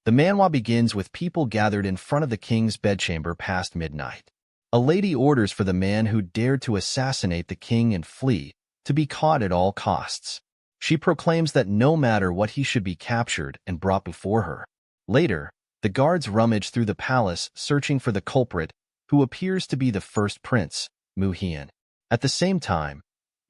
The manhwa begins with people gathered in front of the king's bedchamber past midnight. A lady orders for the man who dared to assassinate the king and flee to be caught at all costs. She proclaims that no matter what he should be captured and brought before her. Later, the guards rummage through the palace searching for the culprit, who appears to be the first prince, Muhian. At the same time,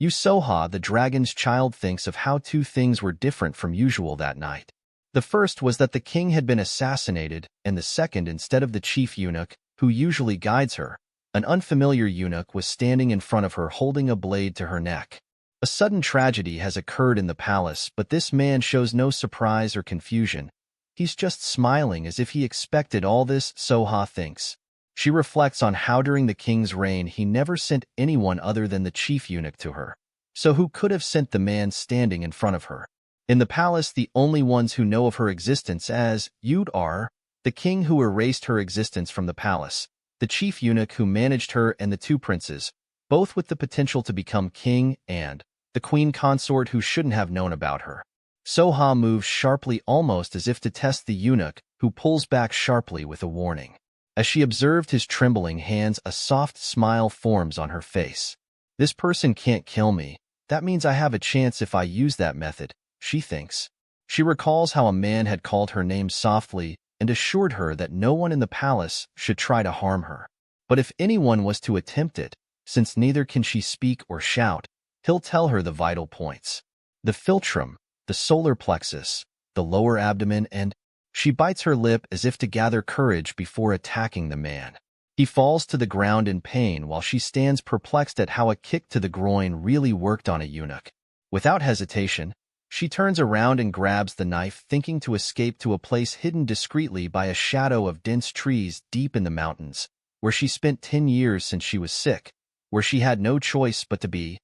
Soha, the dragon's child, thinks of how two things were different from usual that night. The first was that the king had been assassinated, and the second, instead of the chief eunuch, who usually guides her, an unfamiliar eunuch was standing in front of her holding a blade to her neck. A sudden tragedy has occurred in the palace, but this man shows no surprise or confusion. He's just smiling as if he expected all this, Soha thinks. She reflects on how during the king's reign he never sent anyone other than the chief eunuch to her. So who could have sent the man standing in front of her? In the palace, the only ones who know of her existence as Yud are the king who erased her existence from the palace, the chief eunuch who managed her, and the two princes, both with the potential to become king, and the queen consort who shouldn't have known about her. Soha moves sharply, almost as if to test the eunuch, who pulls back sharply with a warning. As she observed his trembling hands, a soft smile forms on her face. This person can't kill me. That means I have a chance if I use that method, she thinks. She recalls how a man had called her name softly and assured her that no one in the palace should try to harm her. But if anyone was to attempt it, since neither can she speak or shout, he'll tell her the vital points. The philtrum, the solar plexus, the lower abdomen, and she bites her lip as if to gather courage before attacking the man. He falls to the ground in pain while she stands perplexed at how a kick to the groin really worked on a eunuch. Without hesitation, she turns around and grabs the knife, thinking to escape to a place hidden discreetly by a shadow of dense trees deep in the mountains, where she spent 10 years since she was sick, where she had no choice but to be.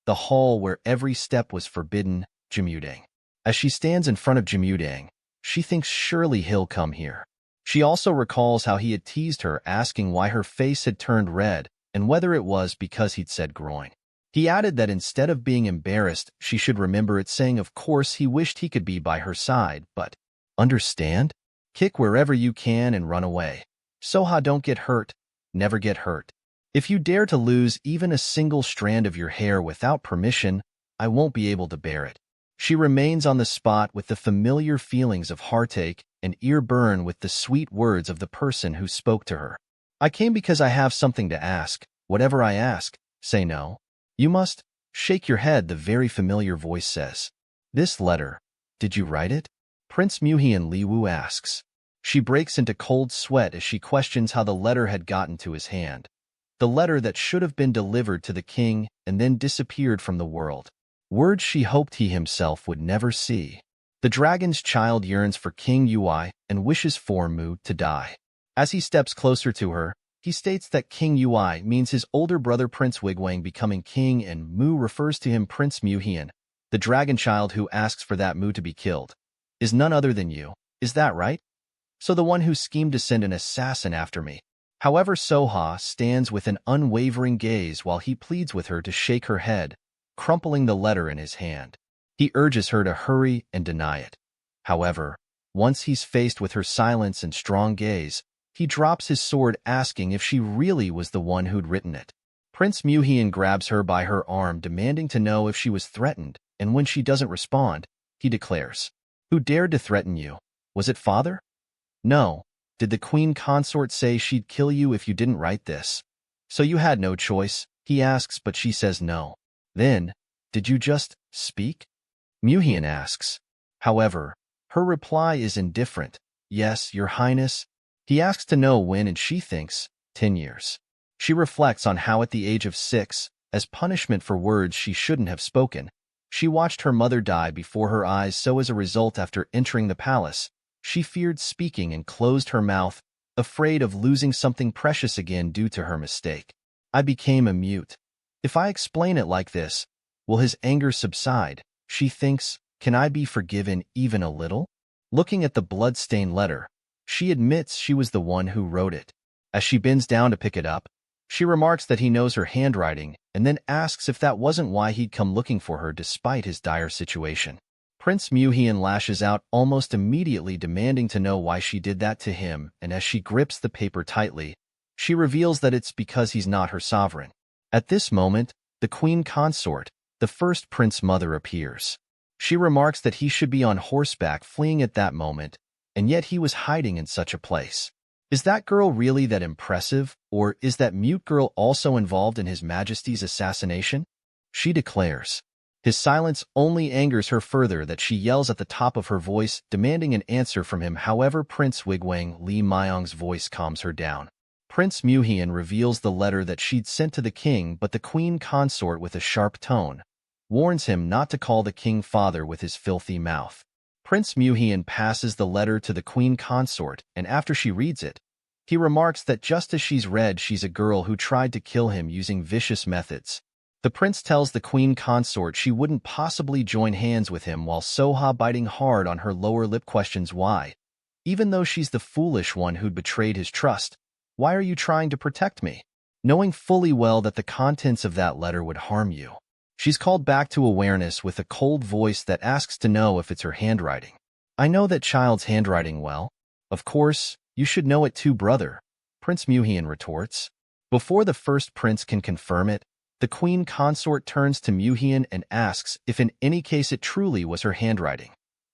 The hall where every step was forbidden, Jimudang. As she stands in front of Jimudang, she thinks surely he'll come here. She also recalls how he had teased her, asking why her face had turned red and whether it was because he'd said groin. He added that instead of being embarrassed, she should remember it, saying of course he wished he could be by her side, but understand? Kick wherever you can and run away. Soha, don't get hurt. Never get hurt. If you dare to lose even a single strand of your hair without permission, I won't be able to bear it. She remains on the spot with the familiar feelings of heartache and ear burn with the sweet words of the person who spoke to her. I came because I have something to ask. Whatever I ask, say no. You must shake your head, the very familiar voice says. This letter, did you write it? Prince Muhian Liwu asks. She breaks into cold sweat as she questions how the letter had gotten to his hand. The letter that should have been delivered to the king and then disappeared from the world. Words she hoped he himself would never see. The dragon's child yearns for King Ui and wishes for Mu to die. As he steps closer to her, he states that King Ui means his older brother Prince Wigwang becoming king, and Mu refers to him Prince Muhian. The dragon child who asks for that Mu to be killed is none other than you. Is that right? So the one who schemed to send an assassin after me. However, Soha stands with an unwavering gaze while he pleads with her to shake her head, crumpling the letter in his hand. He urges her to hurry and deny it. However, once he's faced with her silence and strong gaze, he drops his sword, asking if she really was the one who'd written it. Prince Muhian grabs her by her arm, demanding to know if she was threatened, and when she doesn't respond, he declares, "Who dared to threaten you? Was it father?" "No. Did the queen consort say she'd kill you if you didn't write this? So you had no choice?" he asks, but she says no. "Then, did you just speak?" Muhian asks. However, her reply is indifferent. "Yes, your highness." He asks to know when, and she thinks 10 years. She reflects on how at the age of 6, as punishment for words she shouldn't have spoken, she watched her mother die before her eyes, so as a result, after entering the palace, she feared speaking and closed her mouth, afraid of losing something precious again due to her mistake. "I became a mute. If I explain it like this, will his anger subside?" She thinks, "Can I be forgiven even a little?" Looking at the blood-stained letter, she admits she was the one who wrote it. As she bends down to pick it up, she remarks that he knows her handwriting and then asks if that wasn't why he'd come looking for her despite his dire situation. Prince Muhian lashes out almost immediately, demanding to know why she did that to him, and as she grips the paper tightly, she reveals that it's because he's not her sovereign. At this moment, the queen consort, the first prince mother, appears. She remarks that he should be on horseback fleeing at that moment, and yet he was hiding in such a place. Is that girl really that impressive, or is that mute girl also involved in His Majesty's assassination? She declares. His silence only angers her further that she yells at the top of her voice, demanding an answer from him. However, Prince Wigwang Li Myong's voice calms her down. Prince Muhian reveals the letter that she'd sent to the king, but the queen consort, with a sharp tone, warns him not to call the king father with his filthy mouth. Prince Muhian passes the letter to the queen consort, and after she reads it, he remarks that just as she's read, she's a girl who tried to kill him using vicious methods. The prince tells the queen consort she wouldn't possibly join hands with him, while Soha, biting hard on her lower lip, questions why. Even though she's the foolish one who'd betrayed his trust, why are you trying to protect me, knowing fully well that the contents of that letter would harm you? She's called back to awareness with a cold voice that asks to know if it's her handwriting. I know that child's handwriting well. Of course, you should know it too, brother, Prince Muhian retorts. Before the first prince can confirm it, the queen consort turns to Muhian and asks if in any case it truly was her handwriting.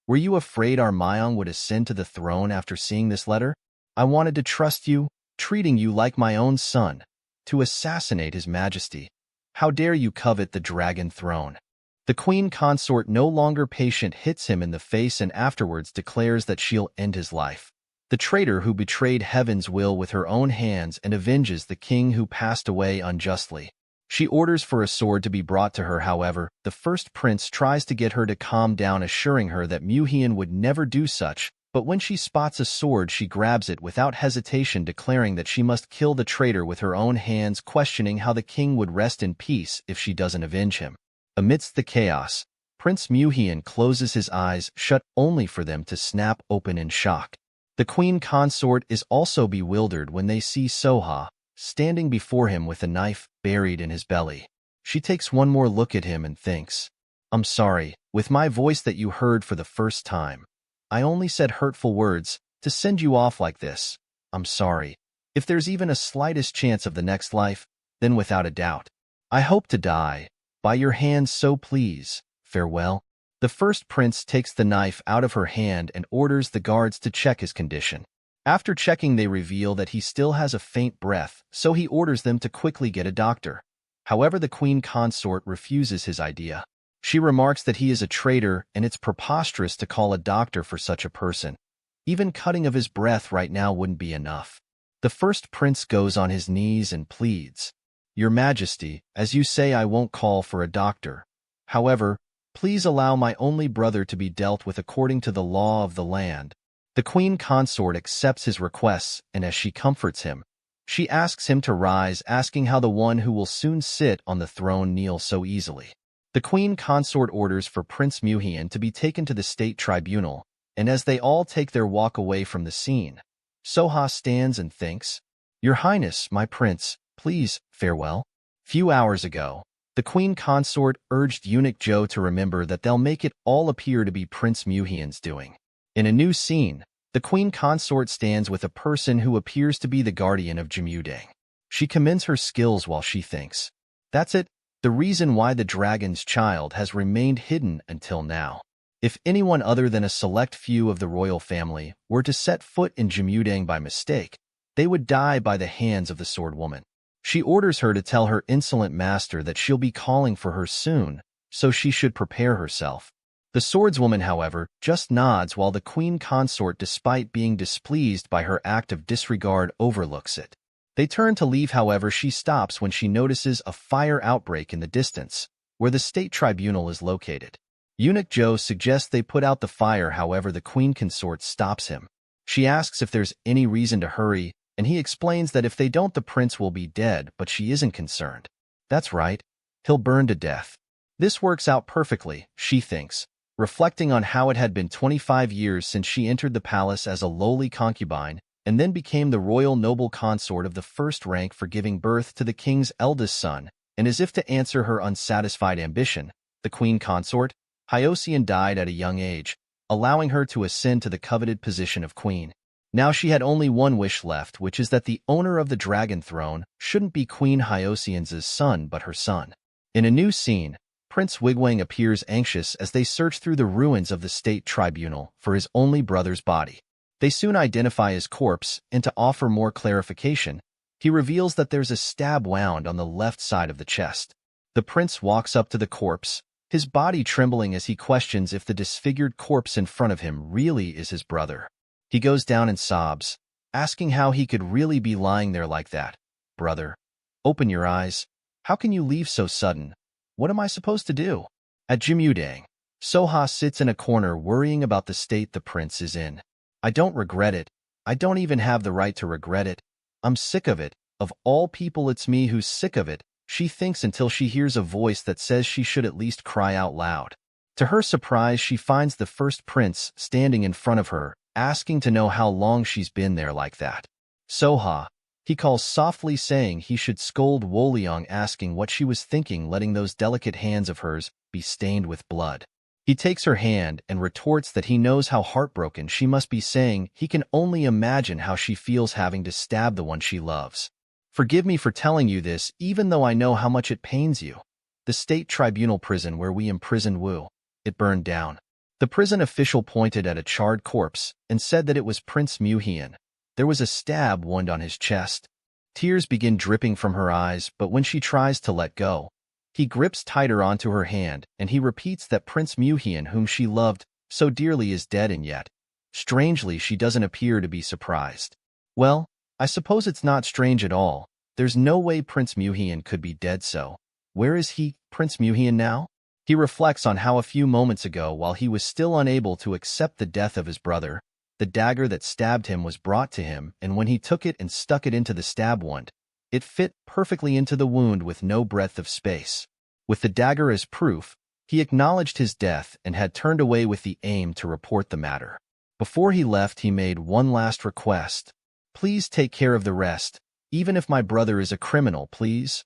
Were you afraid our Myong would ascend to the throne after seeing this letter? I wanted to trust you, treating you like my own son, to assassinate His Majesty. How dare you covet the dragon throne? The queen consort, no longer patient, hits him in the face and afterwards declares that she'll end his life. The traitor who betrayed heaven's will with her own hands and avenges the king who passed away unjustly. She orders for a sword to be brought to her. However, the first prince tries to get her to calm down, assuring her that Muhian would never do such, but when she spots a sword, she grabs it without hesitation, declaring that she must kill the traitor with her own hands, questioning how the king would rest in peace if she doesn't avenge him. Amidst the chaos, Prince Muhian closes his eyes shut, only for them to snap open in shock. The queen consort is also bewildered when they see Soha standing before him with a knife buried in his belly. She takes one more look at him and thinks, I'm sorry, with my voice that you heard for the first time. I only said hurtful words to send you off like this. I'm sorry. If there's even a slightest chance of the next life, then without a doubt, I hope to die by your hands, so please, farewell. The first prince takes the knife out of her hand and orders the guards to check his condition. After checking, they reveal that he still has a faint breath, so he orders them to quickly get a doctor. However, the queen consort refuses his idea. She remarks that he is a traitor and it's preposterous to call a doctor for such a person. Even cutting of his breath right now wouldn't be enough. The first prince goes on his knees and pleads, Your Majesty, as you say, I won't call for a doctor. However, please allow my only brother to be dealt with according to the law of the land. The queen consort accepts his requests, and as she comforts him, she asks him to rise, asking how the one who will soon sit on the throne kneel so easily. The queen consort orders for Prince Muhian to be taken to the state tribunal, and as they all take their walk away from the scene, Soha stands and thinks, Your Highness, my prince, please, farewell. Few hours ago, the queen consort urged eunuch Zhou to remember that they'll make it all appear to be Prince Muhian's doing. In a new scene, the queen consort stands with a person who appears to be the guardian of Jimudang. She commends her skills while she thinks, That's it, the reason why the dragon's child has remained hidden until now. If anyone other than a select few of the royal family were to set foot in Jimudang by mistake, they would die by the hands of the sword woman. She orders her to tell her insolent master that she'll be calling for her soon, so she should prepare herself. The swordswoman, however, just nods while the queen consort, despite being displeased by her act of disregard, overlooks it. They turn to leave, however, she stops when she notices a fire outbreak in the distance, where the state tribunal is located. Eunuch Zhou suggests they put out the fire, however the queen consort stops him. She asks if there's any reason to hurry, and he explains that if they don't, the prince will be dead, but she isn't concerned. That's right, he'll burn to death. This works out perfectly, she thinks, reflecting on how it had been 25 years since she entered the palace as a lowly concubine and then became the royal noble consort of the first rank for giving birth to the king's eldest son, and as if to answer her unsatisfied ambition, the queen consort Hyoscine died at a young age, allowing her to ascend to the coveted position of queen. Now she had only one wish left, which is that the owner of the dragon throne shouldn't be Queen Hyoscine's son but her son. In a new scene, Prince Wigwang appears anxious as they search through the ruins of the state tribunal for his only brother's body. They soon identify his corpse, and to offer more clarification, he reveals that there's a stab wound on the left side of the chest. The prince walks up to the corpse, his body trembling as he questions if the disfigured corpse in front of him really is his brother. He goes down and sobs, asking how he could really be lying there like that. "Brother, open your eyes. How can you leave so sudden? What am I supposed to do?" At Jimudang, Soha sits in a corner worrying about the state the prince is in. "I don't regret it. I don't even have the right to regret it. I'm sick of it. Of all people, it's me who's sick of it," she thinks until she hears a voice that says she should at least cry out loud. To her surprise, she finds the first prince standing in front of her, asking to know how long she's been there like that. "Soha," he calls softly, saying he should scold Woliang, asking what she was thinking letting those delicate hands of hers be stained with blood. He takes her hand and retorts that he knows how heartbroken she must be, saying he can only imagine how she feels having to stab the one she loves. "Forgive me for telling you this, even though I know how much it pains you. The state tribunal prison where we imprisoned Wu, it burned down." The prison official pointed at a charred corpse and said that it was Prince Muhian. There was a stab wound on his chest. Tears begin dripping from her eyes, but when she tries to let go, he grips tighter onto her hand, and he repeats that Prince Muhian, whom she loved so dearly, is dead, and yet, strangely, she doesn't appear to be surprised. "Well, I suppose it's not strange at all. There's no way Prince Muhian could be dead, so where is he, Prince Muhian, now?" He reflects on how a few moments ago, while he was still unable to accept the death of his brother, the dagger that stabbed him was brought to him, and when he took it and stuck it into the stab wound, it fit perfectly into the wound with no breadth of space. With the dagger as proof, he acknowledged his death and had turned away with the aim to report the matter. Before he left, he made one last request. "Please take care of the rest, even if my brother is a criminal, please.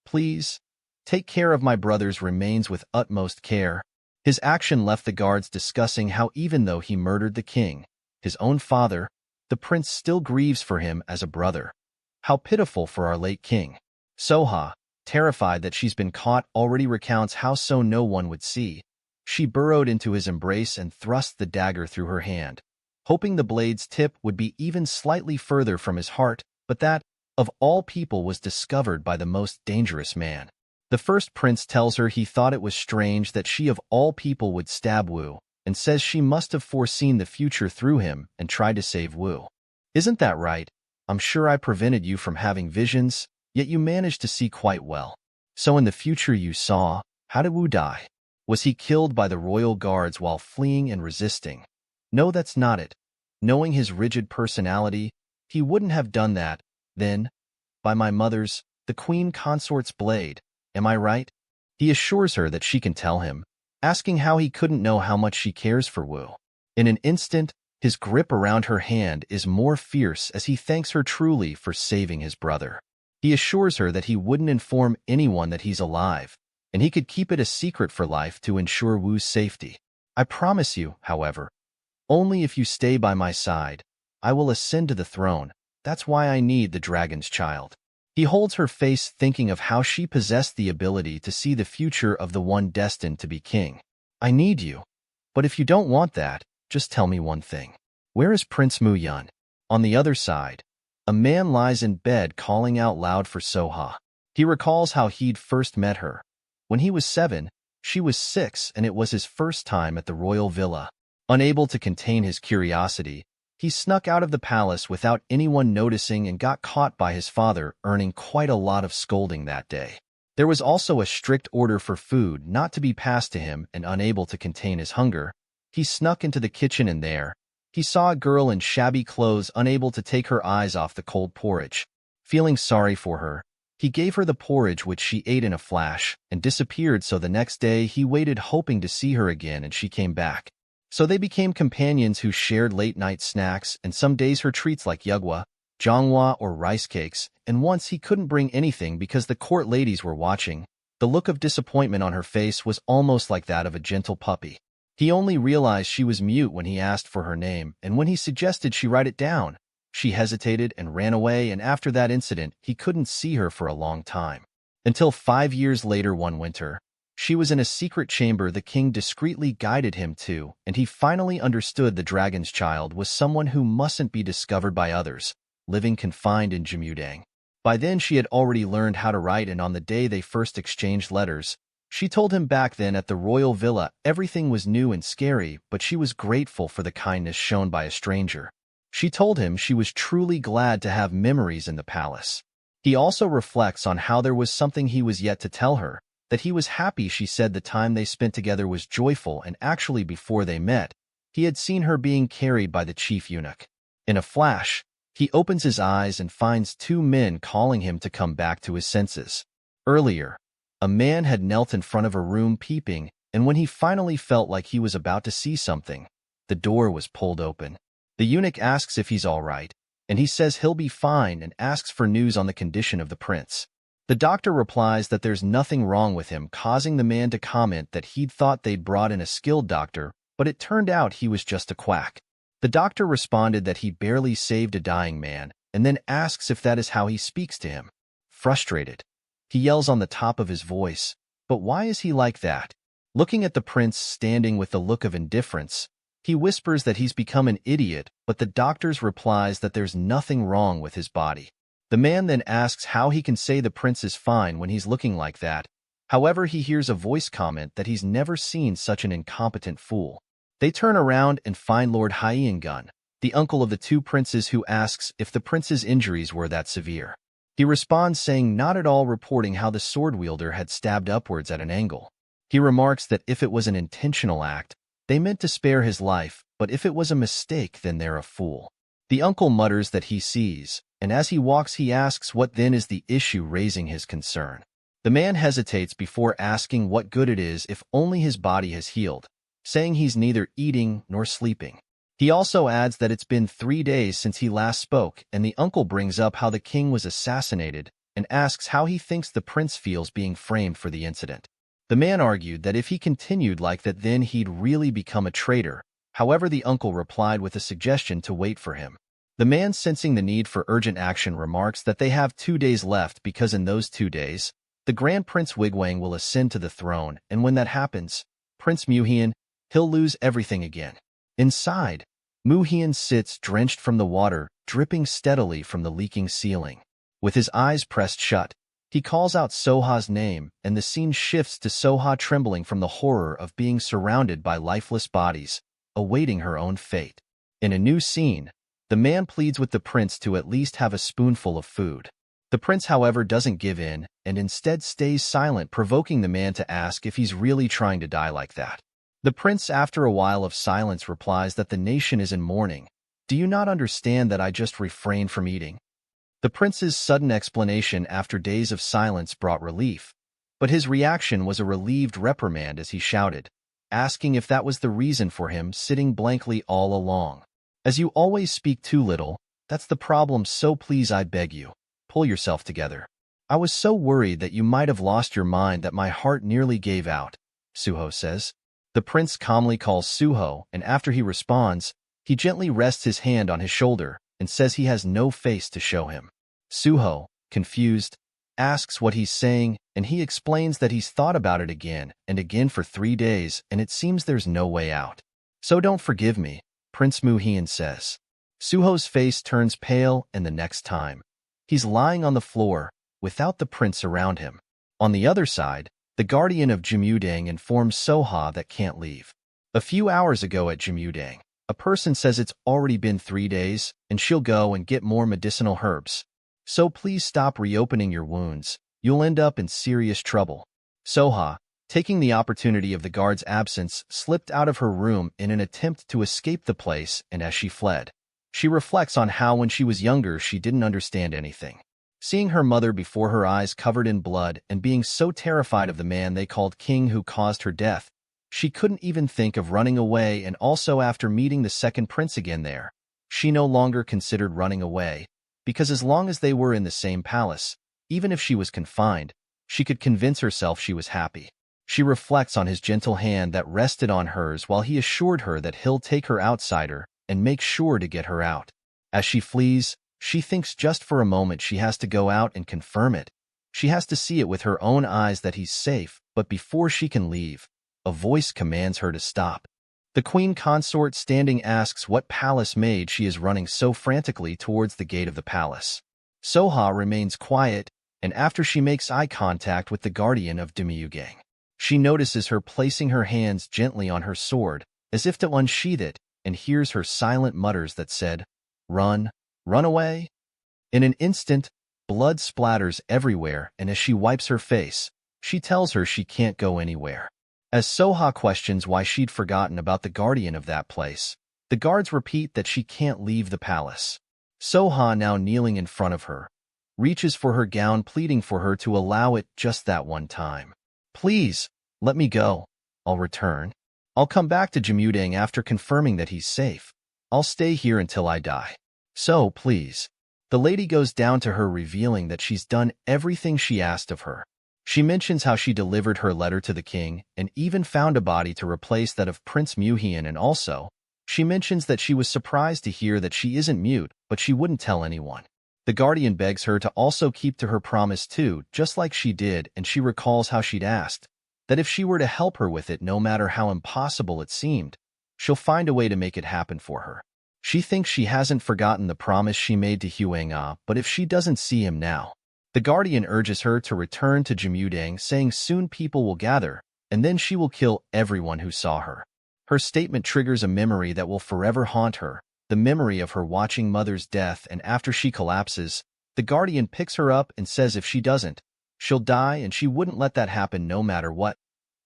Please, take care of my brother's remains with utmost care." His action left the guards discussing how even though he murdered the king, his own father, the prince still grieves for him as a brother. "How pitiful for our late king." Soha, terrified that she's been caught, already recounts how so no one would see. She burrowed into his embrace and thrust the dagger through her hand, hoping the blade's tip would be even slightly further from his heart, but that, of all people, was discovered by the most dangerous man. The first prince tells her he thought it was strange that she of all people would stab Wu, and says she must have foreseen the future through him and tried to save Wu. "Isn't that right? I'm sure I prevented you from having visions, yet you managed to see quite well. So in the future you saw, how did Wu die? Was he killed by the royal guards while fleeing and resisting?" "No, that's not it. Knowing his rigid personality, he wouldn't have done that. Then, by my mother's, the queen consort's blade. Am I right?" He assures her that she can tell him, asking how he couldn't know how much she cares for Wu. In an instant, his grip around her hand is more fierce as he thanks her truly for saving his brother. He assures her that he wouldn't inform anyone that he's alive, and he could keep it a secret for life to ensure Wu's safety. "I promise you, however, only if you stay by my side, I will ascend to the throne. That's why I need the dragon's child." He holds her face, thinking of how she possessed the ability to see the future of the one destined to be king. "I need you. But if you don't want that, just tell me one thing. Where is Prince Mu Yun?" On the other side, a man lies in bed calling out loud for Soha. He recalls how he'd first met her. When he was 7, she was 6, and it was his first time at the royal villa. Unable to contain his curiosity, he snuck out of the palace without anyone noticing and got caught by his father, earning quite a lot of scolding that day. There was also a strict order for food not to be passed to him, and unable to contain his hunger, he snuck into the kitchen, and there he saw a girl in shabby clothes, unable to take her eyes off the cold porridge. Feeling sorry for her, he gave her the porridge, which she ate in a flash and disappeared. So the next day he waited, hoping to see her again, and she came back. So they became companions who shared late-night snacks, and some days her treats like yugwa, jonghwa, or rice cakes, and once he couldn't bring anything because the court ladies were watching. The look of disappointment on her face was almost like that of a gentle puppy. He only realized she was mute when he asked for her name, and when he suggested she write it down, she hesitated and ran away, and after that incident, he couldn't see her for a long time. Until 5 years later one winter, she was in a secret chamber the king discreetly guided him to, and he finally understood the dragon's child was someone who mustn't be discovered by others, living confined in Jamudang. By then she had already learned how to write, and on the day they first exchanged letters, she told him back then at the royal villa everything was new and scary, but she was grateful for the kindness shown by a stranger. She told him she was truly glad to have memories in the palace. He also reflects on how there was something he was yet to tell her, that he was happy. She said the time they spent together was joyful, and actually before they met, he had seen her being carried by the chief eunuch. In a flash, he opens his eyes and finds 2 men calling him to come back to his senses. Earlier, a man had knelt in front of a room peeping, and when he finally felt like he was about to see something, the door was pulled open. The eunuch asks if he's all right, and he says he'll be fine and asks for news on the condition of the prince. The doctor replies that there's nothing wrong with him, causing the man to comment that he'd thought they'd brought in a skilled doctor, but it turned out he was just a quack. The doctor responded that he barely saved a dying man, and then asks if that is how he speaks to him. Frustrated, he yells on the top of his voice, "But why is he like that?" Looking at the prince standing with a look of indifference, he whispers that he's become an idiot, but the doctor replies that there's nothing wrong with his body. The man then asks how he can say the prince is fine when he's looking like that. However, he hears a voice comment that he's never seen such an incompetent fool. They turn around and find Lord Hyeongun, the uncle of the 2 princes, who asks if the prince's injuries were that severe. He responds saying not at all, reporting how the sword wielder had stabbed upwards at an angle. He remarks that if it was an intentional act, they meant to spare his life, but if it was a mistake, then they're a fool. The uncle mutters that he sees, and as he walks he asks what then is the issue, raising his concern. The man hesitates before asking what good it is if only his body has healed, saying he's neither eating nor sleeping. He also adds that it's been 3 days since he last spoke, and the uncle brings up how the king was assassinated and asks how he thinks the prince feels being framed for the incident. The man argued that if he continued like that then he'd really become a traitor. However, the uncle replied with a suggestion to wait for him. The man, sensing the need for urgent action, remarks that they have 2 days left because in those 2 days, the Grand Prince Wigwang will ascend to the throne, and when that happens, Prince Muhyun, he'll lose everything again. Inside, Muhyun sits drenched from the water, dripping steadily from the leaking ceiling. With his eyes pressed shut, he calls out Soha's name, and the scene shifts to Soha trembling from the horror of being surrounded by lifeless bodies, awaiting her own fate. In a new scene, the man pleads with the prince to at least have a spoonful of food. The prince, however, doesn't give in, and instead stays silent, provoking the man to ask if he's really trying to die like that. The prince, after a while of silence, replies that the nation is in mourning. "Do you not understand that I just refrained from eating?" The prince's sudden explanation after days of silence brought relief, but his reaction was a relieved reprimand as he shouted, asking if that was the reason for him sitting blankly all along. "As you always speak too little, that's the problem, so please, I beg you, pull yourself together. I was so worried that you might have lost your mind that my heart nearly gave out," Suho says. The prince calmly calls Suho, and after he responds, he gently rests his hand on his shoulder and says he has no face to show him. Suho, confused, asks what he's saying, and he explains that he's thought about it again and again for 3 days, and it seems there's no way out. "So don't forgive me," Prince Muhyun says. Suho's face turns pale, and the next time, he's lying on the floor, without the prince around him. On the other side, the guardian of Jamudang informs Soha that can't leave. A few hours ago at Jamudang, a person says it's already been 3 days, and she'll go and get more medicinal herbs. "So please stop reopening your wounds. You'll end up in serious trouble." Soha, taking the opportunity of the guard's absence, slipped out of her room in an attempt to escape the place, and as she fled, she reflects on how when she was younger she didn't understand anything. Seeing her mother before her eyes covered in blood and being so terrified of the man they called king who caused her death, she couldn't even think of running away, and also after meeting the second prince again there, she no longer considered running away, because as long as they were in the same palace, even if she was confined, she could convince herself she was happy. She reflects on his gentle hand that rested on hers while he assured her that he'll take her outsider and make sure to get her out. As she flees, she thinks just for a moment she has to go out and confirm it. She has to see it with her own eyes that he's safe, but before she can leave, a voice commands her to stop. The queen consort standing asks what palace maid she is running so frantically towards the gate of the palace. Soha remains quiet, and after she makes eye contact with the guardian of Demyugang, she notices her placing her hands gently on her sword, as if to unsheath it, and hears her silent mutters that said, "Run, run away." In an instant, blood splatters everywhere, and as she wipes her face, she tells her she can't go anywhere. As Soha questions why she'd forgotten about the guardian of that place, the guards repeat that she can't leave the palace. Soha, now kneeling in front of her, reaches for her gown, pleading for her to allow it just that one time. "Please, let me go. I'll return. I'll come back to Jamudang after confirming that he's safe. I'll stay here until I die. So, please." The lady goes down to her, revealing that she's done everything she asked of her. She mentions how she delivered her letter to the king and even found a body to replace that of Prince Muhian, and also, she mentions that she was surprised to hear that she isn't mute, but she wouldn't tell anyone. The guardian begs her to also keep to her promise too, just like she did, and she recalls how she'd asked that if she were to help her with it, no matter how impossible it seemed, she'll find a way to make it happen for her. She thinks she hasn't forgotten the promise she made to Huang, but if she doesn't see him now, the guardian urges her to return to Jamudang, saying soon people will gather, and then she will kill everyone who saw her. Her statement triggers a memory that will forever haunt her, the memory of her watching mother's death, and after she collapses, the guardian picks her up and says if she doesn't, she'll die, and she wouldn't let that happen no matter what,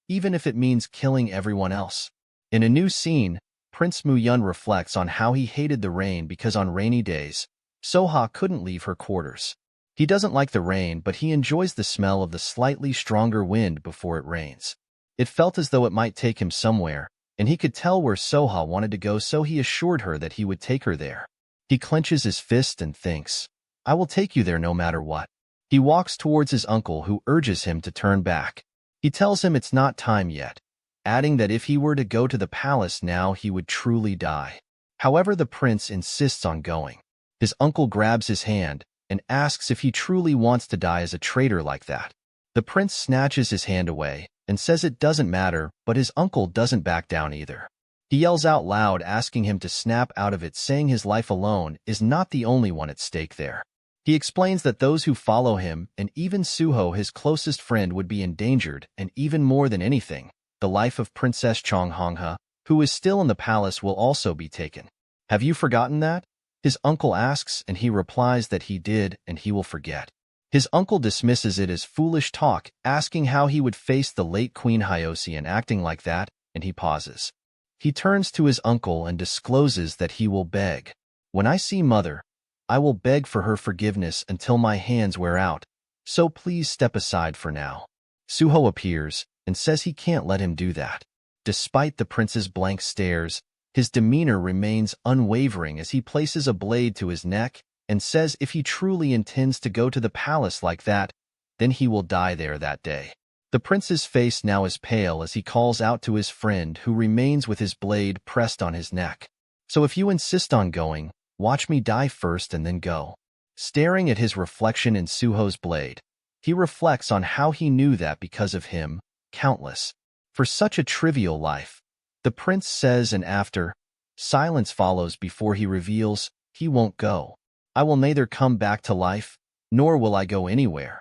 even if it means killing everyone else. In a new scene, Prince Muyun reflects on how he hated the rain because on rainy days, Soha couldn't leave her quarters. He doesn't like the rain, but he enjoys the smell of the slightly stronger wind before it rains. It felt as though it might take him somewhere, and he could tell where Soha wanted to go, so he assured her that he would take her there. He clenches his fist and thinks, "I will take you there no matter what." He walks towards his uncle, who urges him to turn back. He tells him it's not time yet, adding that if he were to go to the palace now, he would truly die. However, the prince insists on going. His uncle grabs his hand and asks if he truly wants to die as a traitor like that. The prince snatches his hand away and says it doesn't matter, but his uncle doesn't back down either. He yells out loud, asking him to snap out of it, saying his life alone is not the only one at stake there. He explains that those who follow him, and even Suho, his closest friend, would be endangered, and even more than anything, the life of Princess Chonghongha, who is still in the palace, will also be taken. "Have you forgotten that?" his uncle asks, and he replies that he did, and he will forget. His uncle dismisses it as foolish talk, asking how he would face the late Queen Hyosean acting like that, and he pauses. He turns to his uncle and discloses that he will beg. "When I see Mother, I will beg for her forgiveness until my hands wear out, so please step aside for now." Suho appears and says he can't let him do that. Despite the prince's blank stares, his demeanor remains unwavering as he places a blade to his neck and says if he truly intends to go to the palace like that, then he will die there that day. The prince's face now is pale as he calls out to his friend, who remains with his blade pressed on his neck. "So if you insist on going, watch me die first and then go." Staring at his reflection in Suho's blade, he reflects on how he knew that because of him, countless, for such a trivial life. The prince says, and after, silence follows before he reveals, he won't go. "I will neither come back to life, nor will I go anywhere.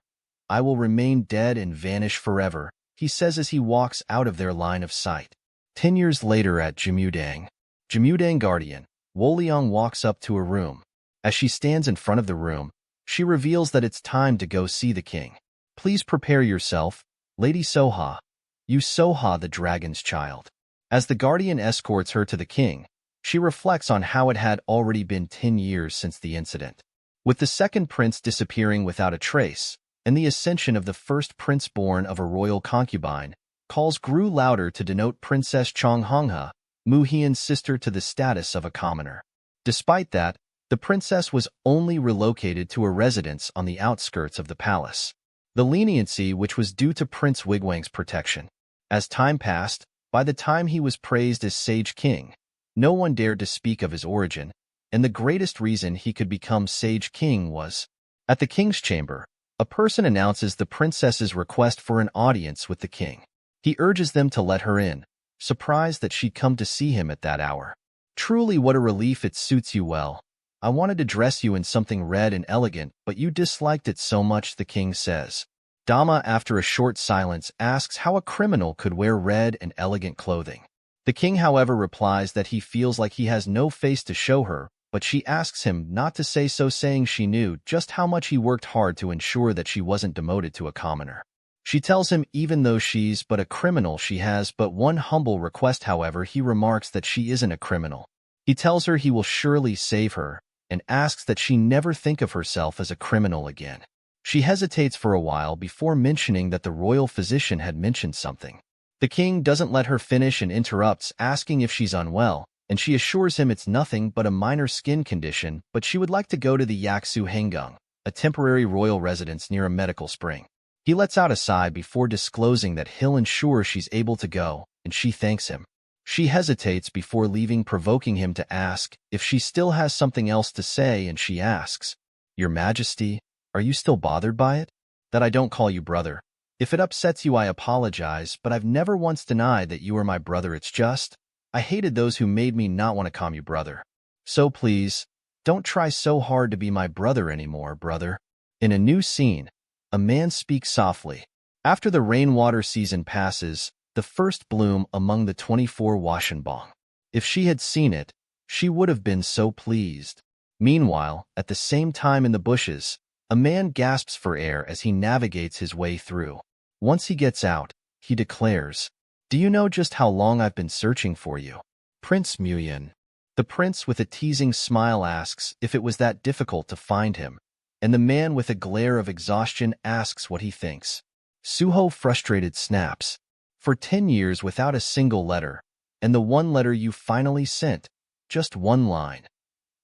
I will remain dead and vanish forever," he says as he walks out of their line of sight. 10 years later at Jamudang, Guardian, Woliang walks up to her room. As she stands in front of the room, she reveals that it's time to go see the king. "Please prepare yourself, Lady Soha. You Soha, the dragon's child." As the guardian escorts her to the king, she reflects on how it had already been 10 years since the incident. With the second prince disappearing without a trace, and the ascension of the first prince born of a royal concubine, calls grew louder to denote Princess Chonghongha, Muhian's sister, to the status of a commoner. Despite that, the princess was only relocated to a residence on the outskirts of the palace. the leniency which was due to Prince Wigwang's protection. As time passed, by the time he was praised as Sage King, no one dared to speak of his origin, and the greatest reason he could become Sage King was, at the king's chamber, a person announces the princess's request for an audience with the king. He urges them to let her in, surprised that she'd come to see him at that hour. Truly what a relief, it suits you well. I wanted to dress you in something red and elegant, but you disliked it so much, the king says. Dama, after a short silence, asks how a criminal could wear red and elegant clothing. The king, however, replies that he feels like he has no face to show her, but she asks him not to say so, saying she knew just how much he worked hard to ensure that she wasn't demoted to a commoner. She tells him even though she's but a criminal, she has but one humble request. However, he remarks that she isn't a criminal. He tells her he will surely save her, and asks that she never think of herself as a criminal again. She hesitates for a while before mentioning that the royal physician had mentioned something. The king doesn't let her finish and interrupts, asking if she's unwell, and she assures him it's nothing but a minor skin condition, but she would like to go to the Yaksu Hengung, a temporary royal residence near a medical spring. He lets out a sigh before disclosing that he'll ensure she's able to go, and she thanks him. She hesitates before leaving, provoking him to ask if she still has something else to say, and she asks, "Your Majesty, are you still bothered by it? That I don't call you brother? If it upsets you, I apologize, but I've never once denied that you are my brother. It's just, I hated those who made me not want to call you brother. So please, don't try so hard to be my brother anymore, brother." In a new scene, a man speaks softly. After the rainwater season passes, the first bloom among the 24 Washenbong. If she had seen it, she would have been so pleased. Meanwhile, at the same time in the bushes, a man gasps for air as he navigates his way through. Once he gets out, he declares, "Do you know just how long I've been searching for you?" Prince Muyin. The prince with a teasing smile asks if it was that difficult to find him, and the man with a glare of exhaustion asks what he thinks. Suho, frustrated, snaps, "For 10 years without a single letter, and the one letter you finally sent, just one line.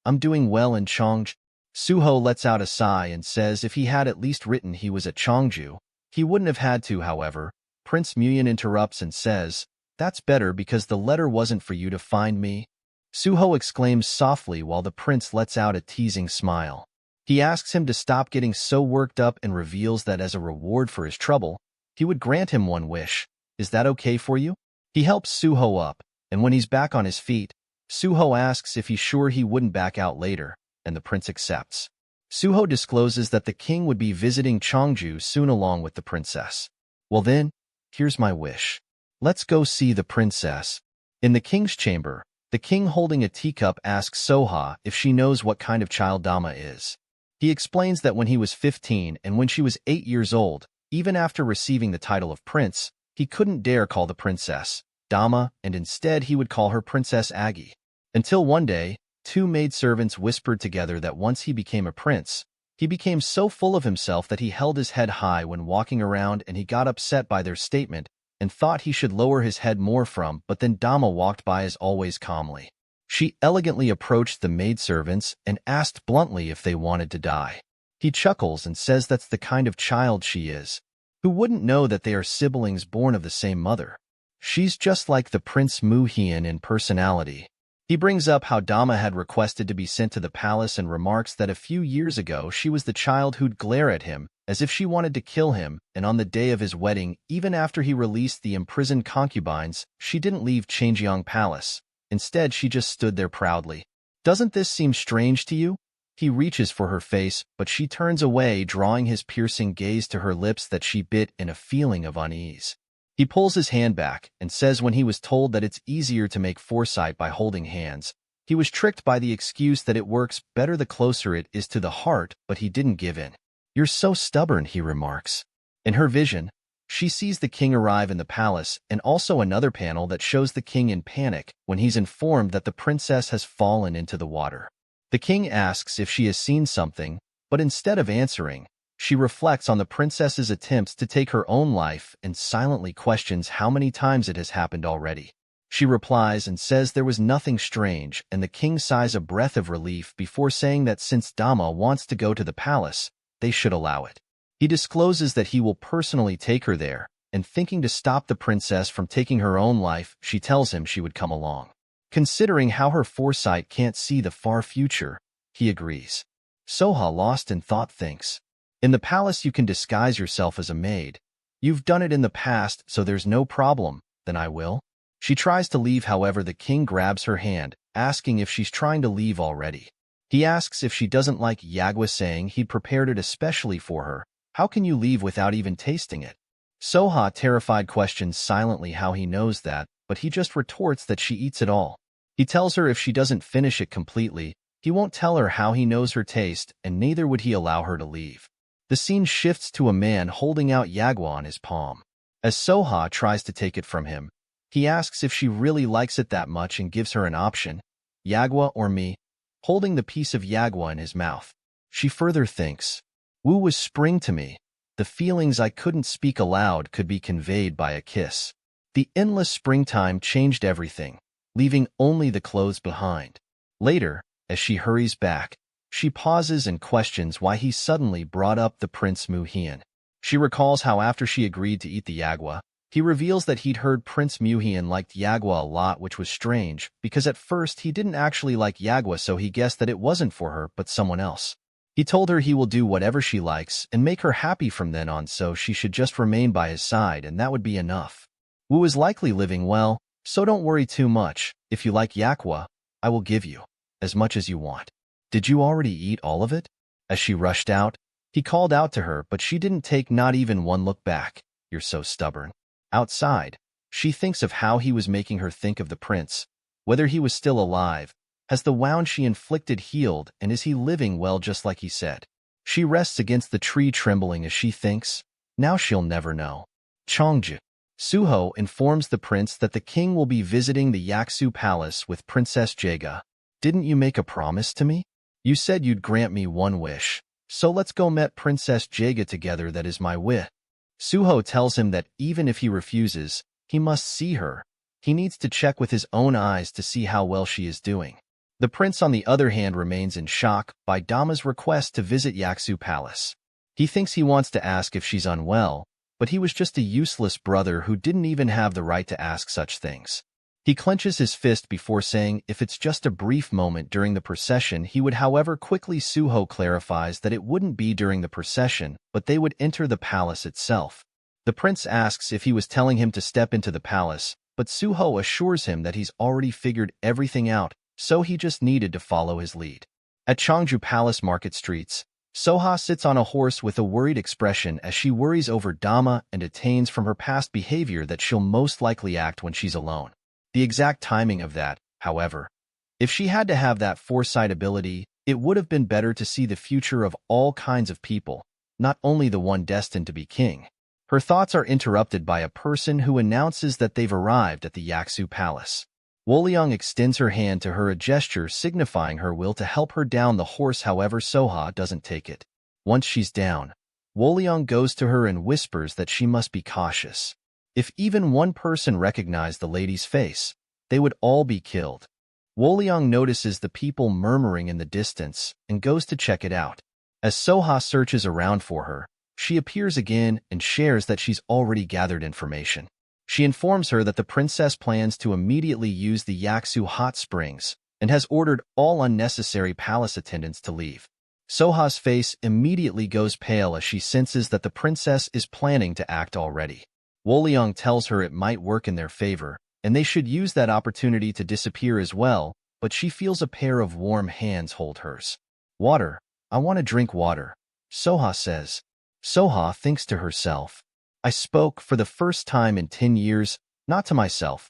I'm doing well in Chongju." Suho lets out a sigh and says if he had at least written he was at Chongju, he wouldn't have had to. However, Prince Muyin interrupts and says, "That's better because the letter wasn't for you to find me." Suho exclaims softly while the prince lets out a teasing smile. He asks him to stop getting so worked up and reveals that as a reward for his trouble, he would grant him one wish. Is that okay for you? He helps Suho up, and when he's back on his feet, Suho asks if he's sure he wouldn't back out later, and the prince accepts. Suho discloses that the king would be visiting Chongju soon along with the princess. "Well then, here's my wish. Let's go see the princess." In the king's chamber, the king holding a teacup asks Soha if she knows what kind of child Dama is. He explains that when he was 15 and when she was 8 years old, even after receiving the title of prince, he couldn't dare call the princess Dama, and instead he would call her Princess Aggie. Until one day, 2 maidservants whispered together that once he became a prince, he became so full of himself that he held his head high when walking around, and he got upset by their statement and thought he should lower his head more but then Dama walked by as always calmly. She elegantly approached the maidservants and asked bluntly if they wanted to die. He chuckles and says that's the kind of child she is. Who wouldn't know that they are siblings born of the same mother? She's just like the Prince Mu Hian in personality. He brings up how Dama had requested to be sent to the palace and remarks that a few years ago she was the child who'd glare at him as if she wanted to kill him, and on the day of his wedding, even after he released the imprisoned concubines, she didn't leave Changjiang Palace. Instead, she just stood there proudly. "Doesn't this seem strange to you?" He reaches for her face, but she turns away, drawing his piercing gaze to her lips that she bit in a feeling of unease. He pulls his hand back and says when he was told that it's easier to make foresight by holding hands, he was tricked by the excuse that it works better the closer it is to the heart, but he didn't give in. "You're so stubborn," he remarks. In her vision, she sees the king arrive in the palace and also another panel that shows the king in panic when he's informed that the princess has fallen into the water. The king asks if she has seen something, but instead of answering, she reflects on the princess's attempts to take her own life and silently questions how many times it has happened already. She replies and says there was nothing strange, and the king sighs a breath of relief before saying that since Dama wants to go to the palace, they should allow it. He discloses that he will personally take her there, and thinking to stop the princess from taking her own life, she tells him she would come along. Considering how her foresight can't see the far future, he agrees. Soha, lost in thought, thinks, "In the palace you can disguise yourself as a maid. You've done it in the past, so there's no problem, then I will." She tries to leave, however the king grabs her hand, asking if she's trying to leave already. He asks if she doesn't like yagwa, saying he'd prepared it especially for her. How can you leave without even tasting it? Soha, terrified, questions silently how he knows that, but he just retorts that she eats it all. He tells her if she doesn't finish it completely, he won't tell her how he knows her taste, and neither would he allow her to leave. The scene shifts to a man holding out yagwa on his palm. As Soha tries to take it from him, he asks if she really likes it that much and gives her an option, yagwa or me, holding the piece of yagwa in his mouth. She further thinks, "Wu was spring to me. The feelings I couldn't speak aloud could be conveyed by a kiss." The endless springtime changed everything, leaving only the clothes behind. Later, as she hurries back, she pauses and questions why he suddenly brought up the Prince Muhian. She recalls how after she agreed to eat the yagwa, he reveals that he'd heard Prince Muhian liked yagwa a lot, which was strange, because at first he didn't actually like yagwa, so he guessed that it wasn't for her but someone else. He told her he will do whatever she likes and make her happy from then on, so she should just remain by his side and that would be enough. Wu is likely living well, so don't worry too much. If you like yakwa, I will give you as much as you want. Did you already eat all of it? As she rushed out, he called out to her, but she didn't take not even one look back. You're so stubborn. Outside, she thinks of how he was making her think of the prince, whether he was still alive. Has the wound she inflicted healed, and is he living well just like he said? She rests against the tree, trembling as she thinks, now she'll never know. Chongju. Suho informs the prince that the king will be visiting the Yaksu palace with Princess Jaga. Didn't you make a promise to me? You said you'd grant me one wish, so let's go meet Princess Jaga together, that is my wish. Suho tells him that even if he refuses, he must see her. He needs to check with his own eyes to see how well she is doing. The prince, on the other hand, remains in shock by Dama's request to visit Yaksu Palace. He thinks he wants to ask if she's unwell, but he was just a useless brother who didn't even have the right to ask such things. He clenches his fist before saying if it's just a brief moment during the procession he would. However, quickly Suho clarifies that it wouldn't be during the procession, but they would enter the palace itself. The prince asks if he was telling him to step into the palace, but Suho assures him that he's already figured everything out, so he just needed to follow his lead. At Chongju Palace market streets, Soha sits on a horse with a worried expression as she worries over Dama and attains from her past behavior that she'll most likely act when she's alone. The exact timing of that, however, if she had to have that foresight ability, it would have been better to see the future of all kinds of people, not only the one destined to be king. Her thoughts are interrupted by a person who announces that they've arrived at the Yaksu Palace. Wolyung extends her hand to her, a gesture signifying her will to help her down the horse. However, Soha doesn't take it. Once she's down, Wolyung goes to her and whispers that she must be cautious. If even one person recognized the lady's face, they would all be killed. Wolyung notices the people murmuring in the distance and goes to check it out. As Soha searches around for her, she appears again and shares that she's already gathered information. She informs her that the princess plans to immediately use the Yaksu hot springs and has ordered all unnecessary palace attendants to leave. Soha's face immediately goes pale as she senses that the princess is planning to act already. Wolyung tells her it might work in their favor, and they should use that opportunity to disappear as well, but she feels a pair of warm hands hold hers. Water. I want to drink water, Soha says. Soha thinks to herself, I spoke for the first time in 10 years, not to myself.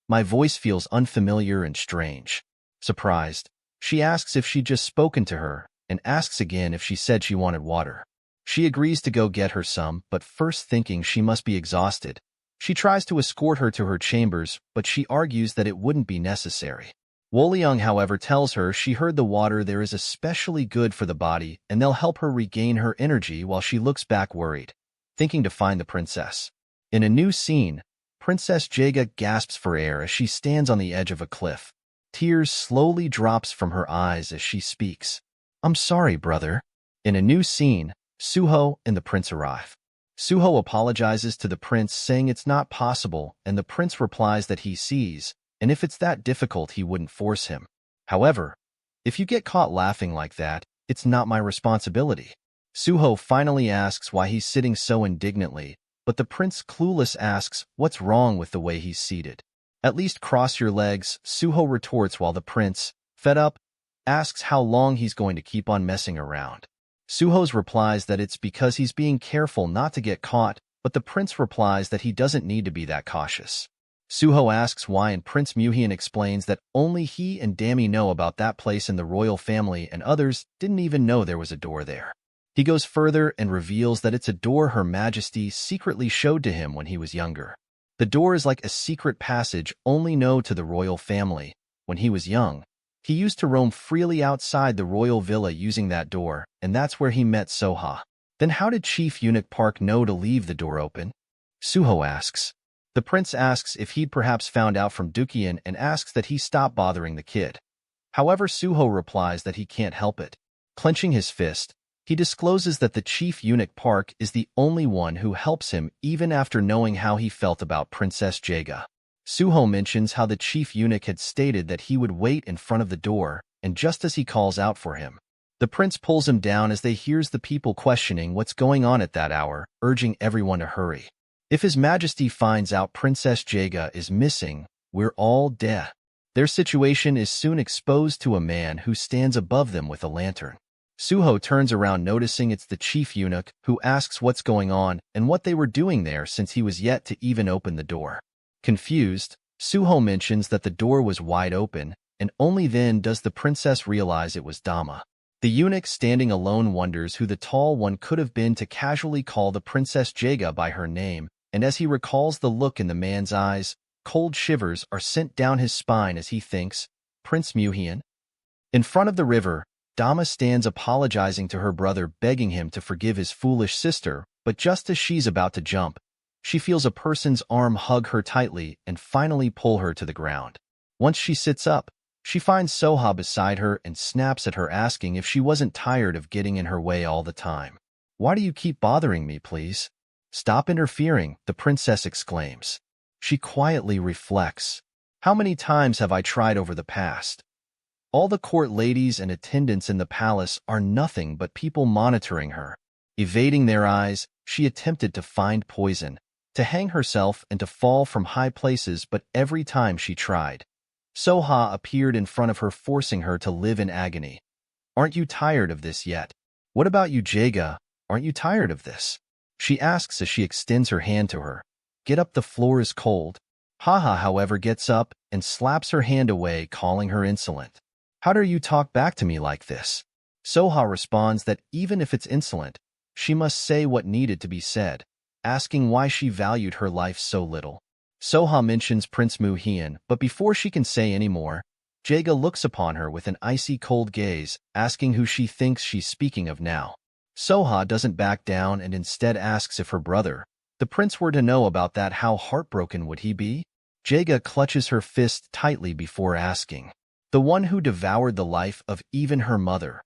My voice feels unfamiliar and strange. Surprised, she asks if she'd just spoken to her, and asks again if she said she wanted water. She agrees to go get her some, but first thinking she must be exhausted, she tries to escort her to her chambers, but she argues that it wouldn't be necessary. Wolyung, however, tells her she heard the water there is especially good for the body and they'll help her regain her energy, while she looks back worried, thinking to find the princess. In a new scene, Princess Jaga gasps for air as she stands on the edge of a cliff. Tears slowly drops from her eyes as she speaks. I'm sorry, brother. In a new scene, Suho and the prince arrive. Suho apologizes to the prince, saying it's not possible, and the prince replies that he sees, and if it's that difficult, he wouldn't force him. However, if you get caught laughing like that, it's not my responsibility. Suho finally asks why he's sitting so indignantly, but the prince, clueless, asks what's wrong with the way he's seated. At least cross your legs, Suho retorts, while the prince, fed up, asks how long he's going to keep on messing around. Suho's replies that it's because he's being careful not to get caught, but the prince replies that he doesn't need to be that cautious. Suho asks why, and Prince Muhyun explains that only he and Dami know about that place in the royal family, and others didn't even know there was a door there. He goes further and reveals that it's a door Her Majesty secretly showed to him when he was younger. The door is like a secret passage only known to the royal family. When he was young, he used to roam freely outside the royal villa using that door, and that's where he met Soha. Then how did Chief Eunuch Park know to leave the door open? Suho asks. The prince asks if he'd perhaps found out from Dukian and asks that he stop bothering the kid. However, Suho replies that he can't help it. Clenching his fist, he discloses that the Chief Eunuch Park is the only one who helps him even after knowing how he felt about Princess Jaga. Suho mentions how the Chief Eunuch had stated that he would wait in front of the door, and just as he calls out for him, the prince pulls him down as they hears the people questioning what's going on at that hour, urging everyone to hurry. If His Majesty finds out Princess Jaga is missing, we're all dead. Their situation is soon exposed to a man who stands above them with a lantern. Suho turns around, noticing it's the Chief Eunuch, who asks what's going on and what they were doing there since he was yet to even open the door. Confused, Suho mentions that the door was wide open, and only then does the princess realize it was Dama. The eunuch standing alone wonders who the tall one could have been to casually call the Princess Jaga by her name, and as he recalls the look in the man's eyes, cold shivers are sent down his spine as he thinks, Prince Muhyun? In front of the river, Dama stands apologizing to her brother, begging him to forgive his foolish sister, but just as she's about to jump, she feels a person's arm hug her tightly and finally pull her to the ground. Once she sits up, she finds Soha beside her and snaps at her, asking if she wasn't tired of getting in her way all the time. "Why do you keep bothering me, please? Stop interfering," the princess exclaims. She quietly reflects. How many times have I tried over the past? All the court ladies and attendants in the palace are nothing but people monitoring her. Evading their eyes, she attempted to find poison, to hang herself and to fall from high places, but every time she tried, Soha appeared in front of her, forcing her to live in agony. "Aren't you tired of this yet? What about you, Jaga? Aren't you tired of this?" she asks as she extends her hand to her. "Get up, the floor is cold." Haha, however, gets up and slaps her hand away, calling her insolent. "How dare you talk back to me like this?" Soha responds that even if it's insolent, she must say what needed to be said, asking why she valued her life so little. Soha mentions Prince Muhyun, but before she can say any more, Jaga looks upon her with an icy cold gaze, asking who she thinks she's speaking of now. Soha doesn't back down and instead asks if her brother, the prince, were to know about that, how heartbroken would he be? Jaga clutches her fist tightly before asking, "The one who devoured the life of even her mother.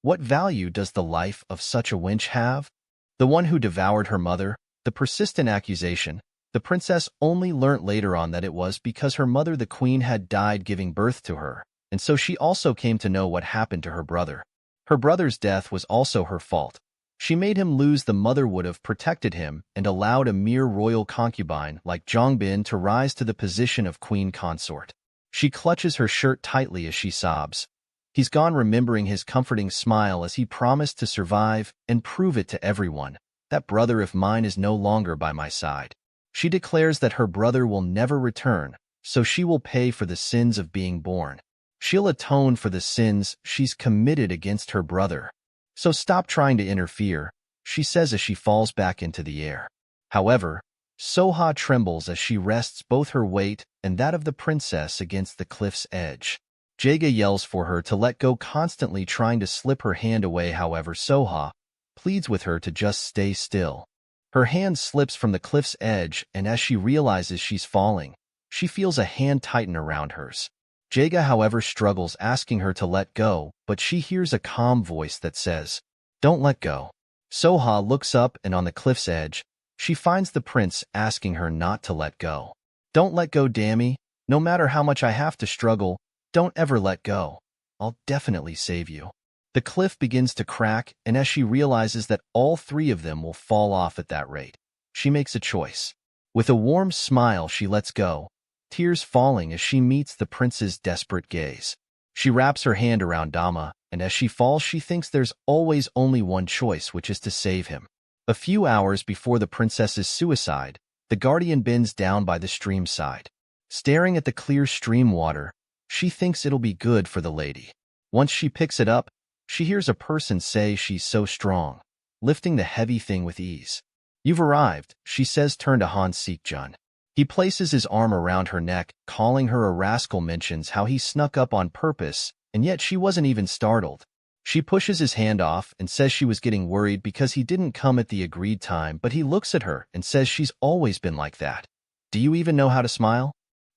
What value does the life of such a wench have?" The one who devoured her mother, the persistent accusation. The princess only learnt later on that it was because her mother, the queen, had died giving birth to her, and so she also came to know what happened to her brother. Her brother's death was also her fault. She made him lose the mother would have protected him and allowed a mere royal concubine like Jongbin to rise to the position of queen consort. She clutches her shirt tightly as she sobs. He's gone, remembering his comforting smile as he promised to survive and prove it to everyone. That brother of mine is no longer by my side. She declares that her brother will never return, so she will pay for the sins of being born. She'll atone for the sins she's committed against her brother. So stop trying to interfere, she says as she falls back into the air. However, Soha trembles as she rests both her weight and that of the princess against the cliff's edge. Jaga yells for her to let go, constantly trying to slip her hand away. However, Soha pleads with her to just stay still. Her hand slips from the cliff's edge, and as she realizes she's falling, she feels a hand tighten around hers. Jaga, however, struggles, asking her to let go, but she hears a calm voice that says, "Don't let go. Soha looks up and on the cliff's edge, she finds the prince asking her not to let go. Don't let go, Dammy. No matter how much I have to struggle, don't ever let go. I'll definitely save you. The cliff begins to crack, and as she realizes that all three of them will fall off at that rate, she makes a choice. With a warm smile, she lets go, tears falling as she meets the prince's desperate gaze. She wraps her hand around Dama, and as she falls, she thinks there's always only one choice, which is to save him. A few hours before the princess's suicide, the guardian bends down by the stream side. Staring at the clear stream water, she thinks it'll be good for the lady. Once she picks it up, she hears a person say she's so strong, lifting the heavy thing with ease. You've arrived, she says, turn to Han Sik-jun. He places his arm around her neck, calling her a rascal, mentions how he snuck up on purpose, and yet she wasn't even startled. She pushes his hand off and says she was getting worried because he didn't come at the agreed time, but he looks at her and says she's always been like that. Do you even know how to smile?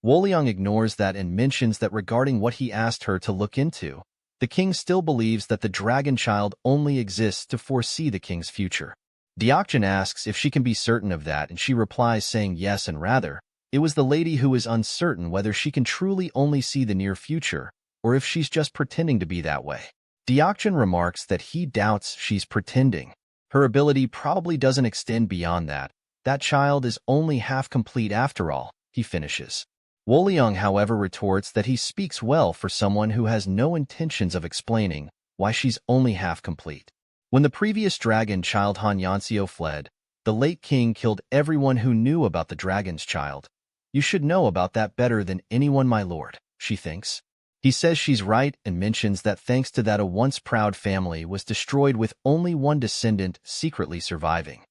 Wolyung ignores that and mentions that regarding what he asked her to look into, the king still believes that the dragon child only exists to foresee the king's future. Deokjin asks if she can be certain of that, and she replies saying yes, and rather, it was the lady who is uncertain whether she can truly only see the near future, or if she's just pretending to be that way. Deokjin remarks that he doubts she's pretending. Her ability probably doesn't extend beyond that. That child is only half complete after all, he finishes. Wolyung, however, retorts that he speaks well for someone who has no intentions of explaining why she's only half complete. When the previous dragon child Han Yanseo fled, the late king killed everyone who knew about the dragon's child. You should know about that better than anyone, my lord, she thinks. He says she's right and mentions that thanks to that a once proud family was destroyed with only one descendant secretly surviving.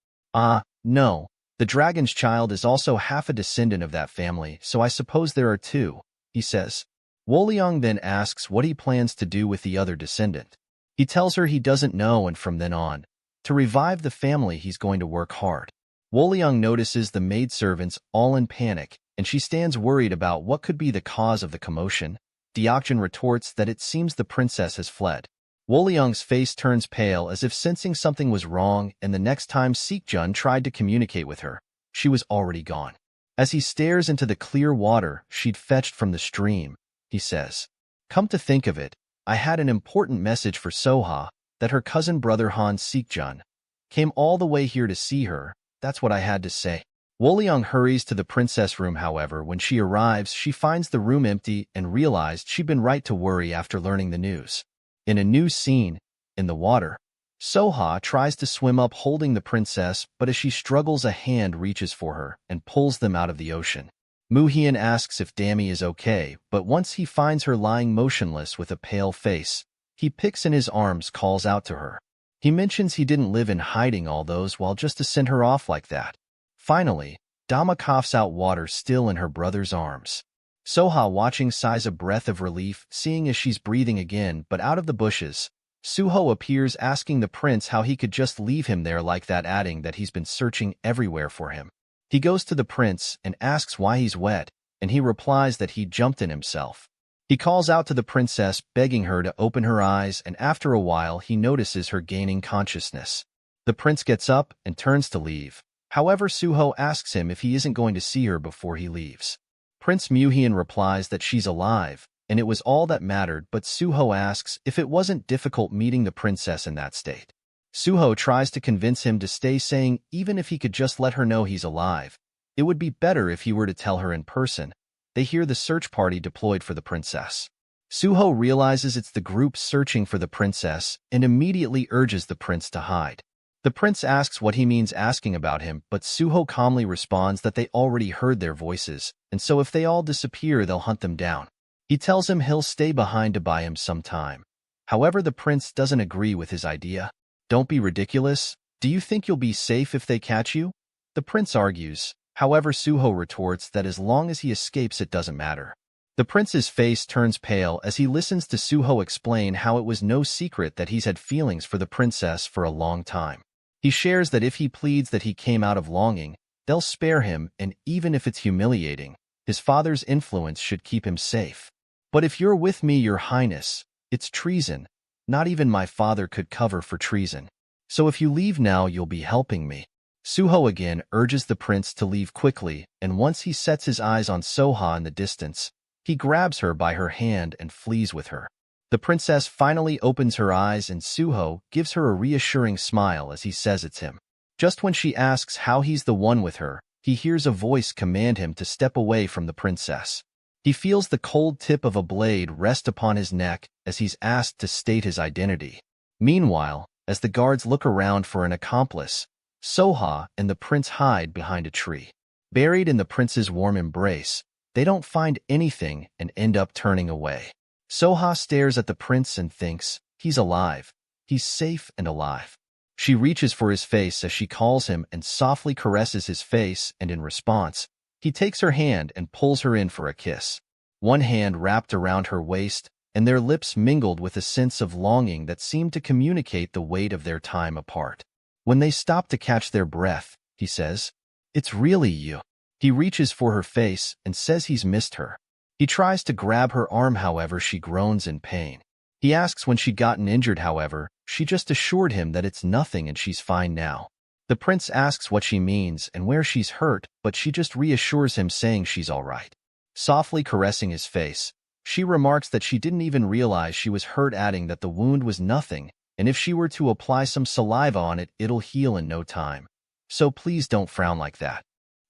No, the dragon's child is also half a descendant of that family, so I suppose there are two, he says. Wolyung then asks what he plans to do with the other descendant. He tells her he doesn't know, and from then on, to revive the family he's going to work hard. Wolyung notices the maidservants all in panic, and she stands worried about what could be the cause of the commotion. Deokjin retorts that it seems the princess has fled. Wolyung's face turns pale as if sensing something was wrong, and the next time Sik-jun tried to communicate with her, she was already gone. As he stares into the clear water she'd fetched from the stream, he says, come to think of it, I had an important message for Soha, that her cousin brother Han Sik-jun came all the way here to see her. That's what I had to say. Wolyung hurries to the princess room. However, when she arrives, she finds the room empty and realized she'd been right to worry after learning the news. In a new scene, in the water, Soha tries to swim up holding the princess, but as she struggles, a hand reaches for her and pulls them out of the ocean. Muhyun asks if Dammy is okay, but once he finds her lying motionless with a pale face, he picks in his arms, calls out to her. He mentions he didn't live in hiding all those while just to send her off like that. Finally, Dama coughs out water still in her brother's arms. Soha, watching, sighs a breath of relief, seeing as she's breathing again, but out of the bushes, Suho appears asking the prince how he could just leave him there like that, adding that he's been searching everywhere for him. He goes to the prince and asks why he's wet, and he replies that he jumped in himself. He calls out to the princess, begging her to open her eyes, and after a while he notices her gaining consciousness. The prince gets up and turns to leave. However, Suho asks him if he isn't going to see her before he leaves. Prince Muhyun replies that she's alive, and it was all that mattered, but Suho asks if it wasn't difficult meeting the princess in that state. Suho tries to convince him to stay, saying even if he could just let her know he's alive, it would be better if he were to tell her in person. They hear the search party deployed for the princess. Suho realizes it's the group searching for the princess and immediately urges the prince to hide. The prince asks what he means asking about him, but Suho calmly responds that they already heard their voices, and so if they all disappear, they'll hunt them down. He tells him he'll stay behind to buy him some time. However, the prince doesn't agree with his idea. Don't be ridiculous. Do you think you'll be safe if they catch you? The prince argues. However, Suho retorts that as long as he escapes, it doesn't matter. The prince's face turns pale as he listens to Suho explain how it was no secret that he's had feelings for the princess for a long time. He shares that if he pleads that he came out of longing, they'll spare him, and even if it's humiliating, his father's influence should keep him safe. But if you're with me, your highness, it's treason. Not even my father could cover for treason. So if you leave now, you'll be helping me. Suho again urges the prince to leave quickly, and once he sets his eyes on Soha in the distance, he grabs her by her hand and flees with her. The princess finally opens her eyes and Suho gives her a reassuring smile as he says it's him. Just when she asks how he's the one with her, he hears a voice command him to step away from the princess. He feels the cold tip of a blade rest upon his neck as he's asked to state his identity. Meanwhile, as the guards look around for an accomplice, Soha and the prince hide behind a tree. Buried in the prince's warm embrace, they don't find anything and end up turning away. Soha stares at the prince and thinks, he's alive. He's safe and alive. She reaches for his face as she calls him and softly caresses his face, and in response, he takes her hand and pulls her in for a kiss. One hand wrapped around her waist, and their lips mingled with a sense of longing that seemed to communicate the weight of their time apart. When they stop to catch their breath, he says, "It's really you." He reaches for her face and says he's missed her. He tries to grab her arm, however, she groans in pain. He asks when she'd gotten injured, however, she just assured him that it's nothing and she's fine now. The prince asks what she means and where she's hurt, but she just reassures him, saying she's all right. Softly caressing his face, she remarks that she didn't even realize she was hurt, adding that the wound was nothing, and if she were to apply some saliva on it, it'll heal in no time. So please don't frown like that.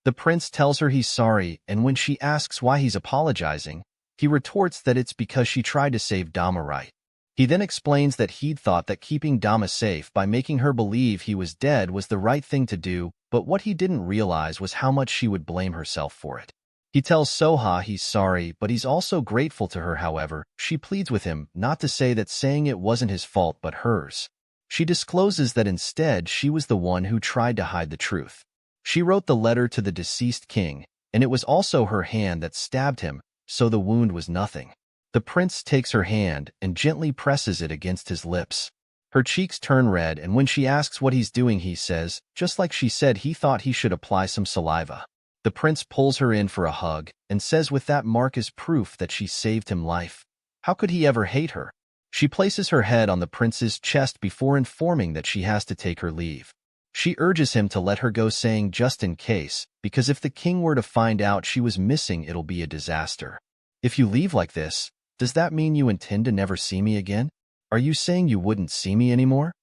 The prince tells her he's sorry, and when she asks why he's apologizing, he retorts that it's because she tried to save Dama, right? He then explains that he'd thought that keeping Dama safe by making her believe he was dead was the right thing to do, but what he didn't realize was how much she would blame herself for it. He tells Soha he's sorry, but he's also grateful to her. However, she pleads with him not to say that saying it wasn't his fault but hers. She discloses that instead she was the one who tried to hide the truth. She wrote the letter to the deceased king, and it was also her hand that stabbed him, so the wound was nothing. The prince takes her hand and gently presses it against his lips. Her cheeks turn red, and when she asks what he's doing, he says, just like she said, he thought he should apply some saliva. The prince pulls her in for a hug and says with that mark is proof that she saved him life. How could he ever hate her? She places her head on the prince's chest before informing that she has to take her leave. She urges him to let her go, saying just in case, because if the king were to find out she was missing, it'll be a disaster. If you leave like this, does that mean you intend to never see me again? Are you saying you wouldn't see me anymore?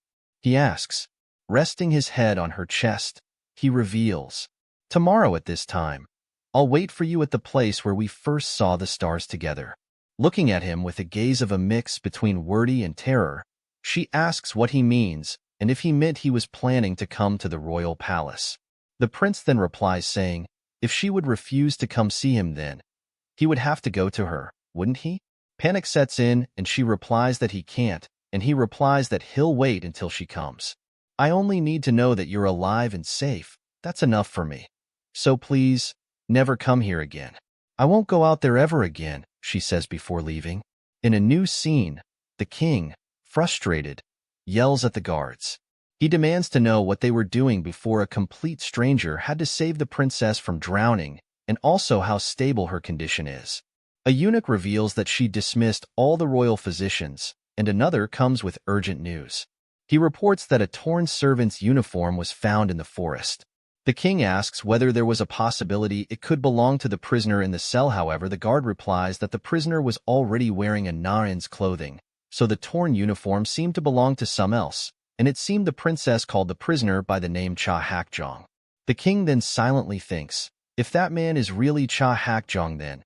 He asks. Resting his head on her chest, he reveals, tomorrow at this time, I'll wait for you at the place where we first saw the stars together. Looking at him with a gaze of a mix between worry and terror, she asks what he means and if he meant he was planning to come to the royal palace. The prince then replies saying, if she would refuse to come see him, then he would have to go to her, wouldn't he? Panic sets in, and she replies that he can't, and he replies that he'll wait until she comes. I only need to know that you're alive and safe. That's enough for me. So please, never come here again. I won't go out there ever again, she says before leaving. In a new scene, the king, frustrated, yells at the guards. He demands to know what they were doing before a complete stranger had to save the princess from drowning, and also how stable her condition is. A eunuch reveals that she dismissed all the royal physicians, and another comes with urgent news. He reports that a torn servant's uniform was found in the forest. The king asks whether there was a possibility it could belong to the prisoner in the cell. However, the guard replies that the prisoner was already wearing a Narin's clothing, so the torn uniform seemed to belong to some else, and it seemed the princess called the prisoner by the name Cha Hakjong. The king then silently thinks, if that man is really Cha Hakjong, then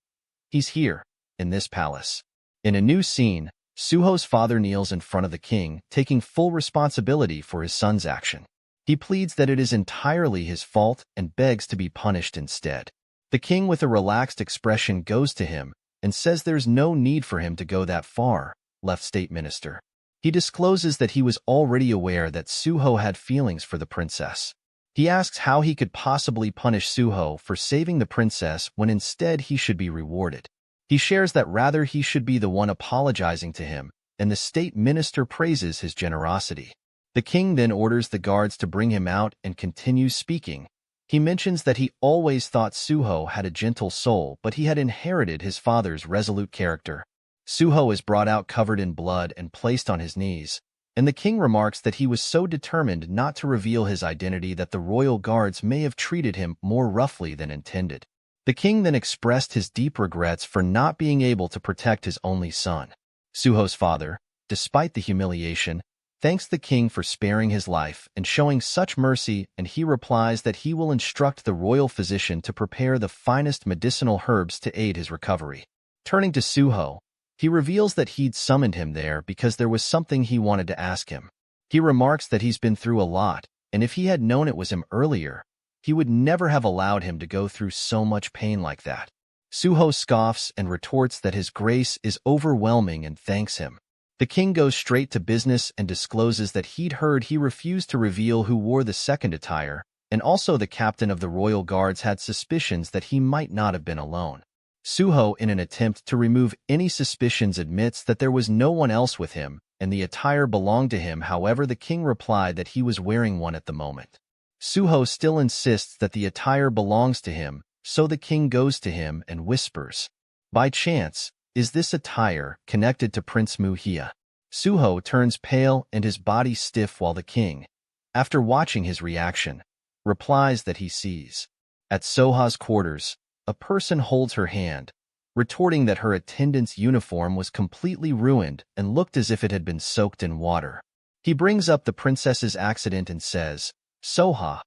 he's here, in this palace. In a new scene, Suho's father kneels in front of the king, taking full responsibility for his son's action. He pleads that it is entirely his fault and begs to be punished instead. The king, with a relaxed expression, goes to him and says there's no need for him to go that far, left state minister. He discloses that he was already aware that Suho had feelings for the princess. He asks how he could possibly punish Suho for saving the princess when instead he should be rewarded. He shares that rather he should be the one apologizing to him, and the state minister praises his generosity. The king then orders the guards to bring him out and continues speaking. He mentions that he always thought Suho had a gentle soul, but he had inherited his father's resolute character. Suho is brought out covered in blood and placed on his knees. and the king remarks that he was so determined not to reveal his identity that the royal guards may have treated him more roughly than intended. The king then expressed his deep regrets for not being able to protect his only son. Suho's father, despite the humiliation, thanks the king for sparing his life and showing such mercy, and he replies that he will instruct the royal physician to prepare the finest medicinal herbs to aid his recovery. Turning to Suho, he reveals that he'd summoned him there because there was something he wanted to ask him. He remarks that he's been through a lot, and if he had known it was him earlier, he would never have allowed him to go through so much pain like that. Suho scoffs and retorts that his grace is overwhelming and thanks him. The king goes straight to business and discloses that he'd heard he refused to reveal who wore the second attire, and also the captain of the royal guards had suspicions that he might not have been alone. Suho, in an attempt to remove any suspicions, admits that there was no one else with him, and the attire belonged to him. However, the king replied that he was wearing one at the moment. Suho still insists that the attire belongs to him, so the king goes to him and whispers, "By chance, is this attire connected to Prince Muhia?" Suho turns pale and his body stiff while the king, after watching his reaction, replies that he sees. At Soha's quarters, a person holds her hand, retorting that her attendant's uniform was completely ruined and looked as if it had been soaked in water. He brings up the princess's accident and says, "Soha,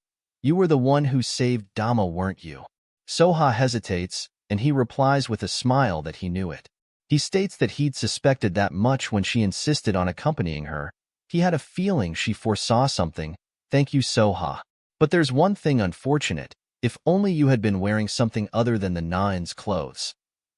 you were the one who saved Dama, weren't you?" Soha hesitates, and he replies with a smile that he knew it. He states that he'd suspected that much when she insisted on accompanying her. He had a feeling she foresaw something. "Thank you, Soha. But there's one thing unfortunate. If only you had been wearing something other than the Nain's clothes.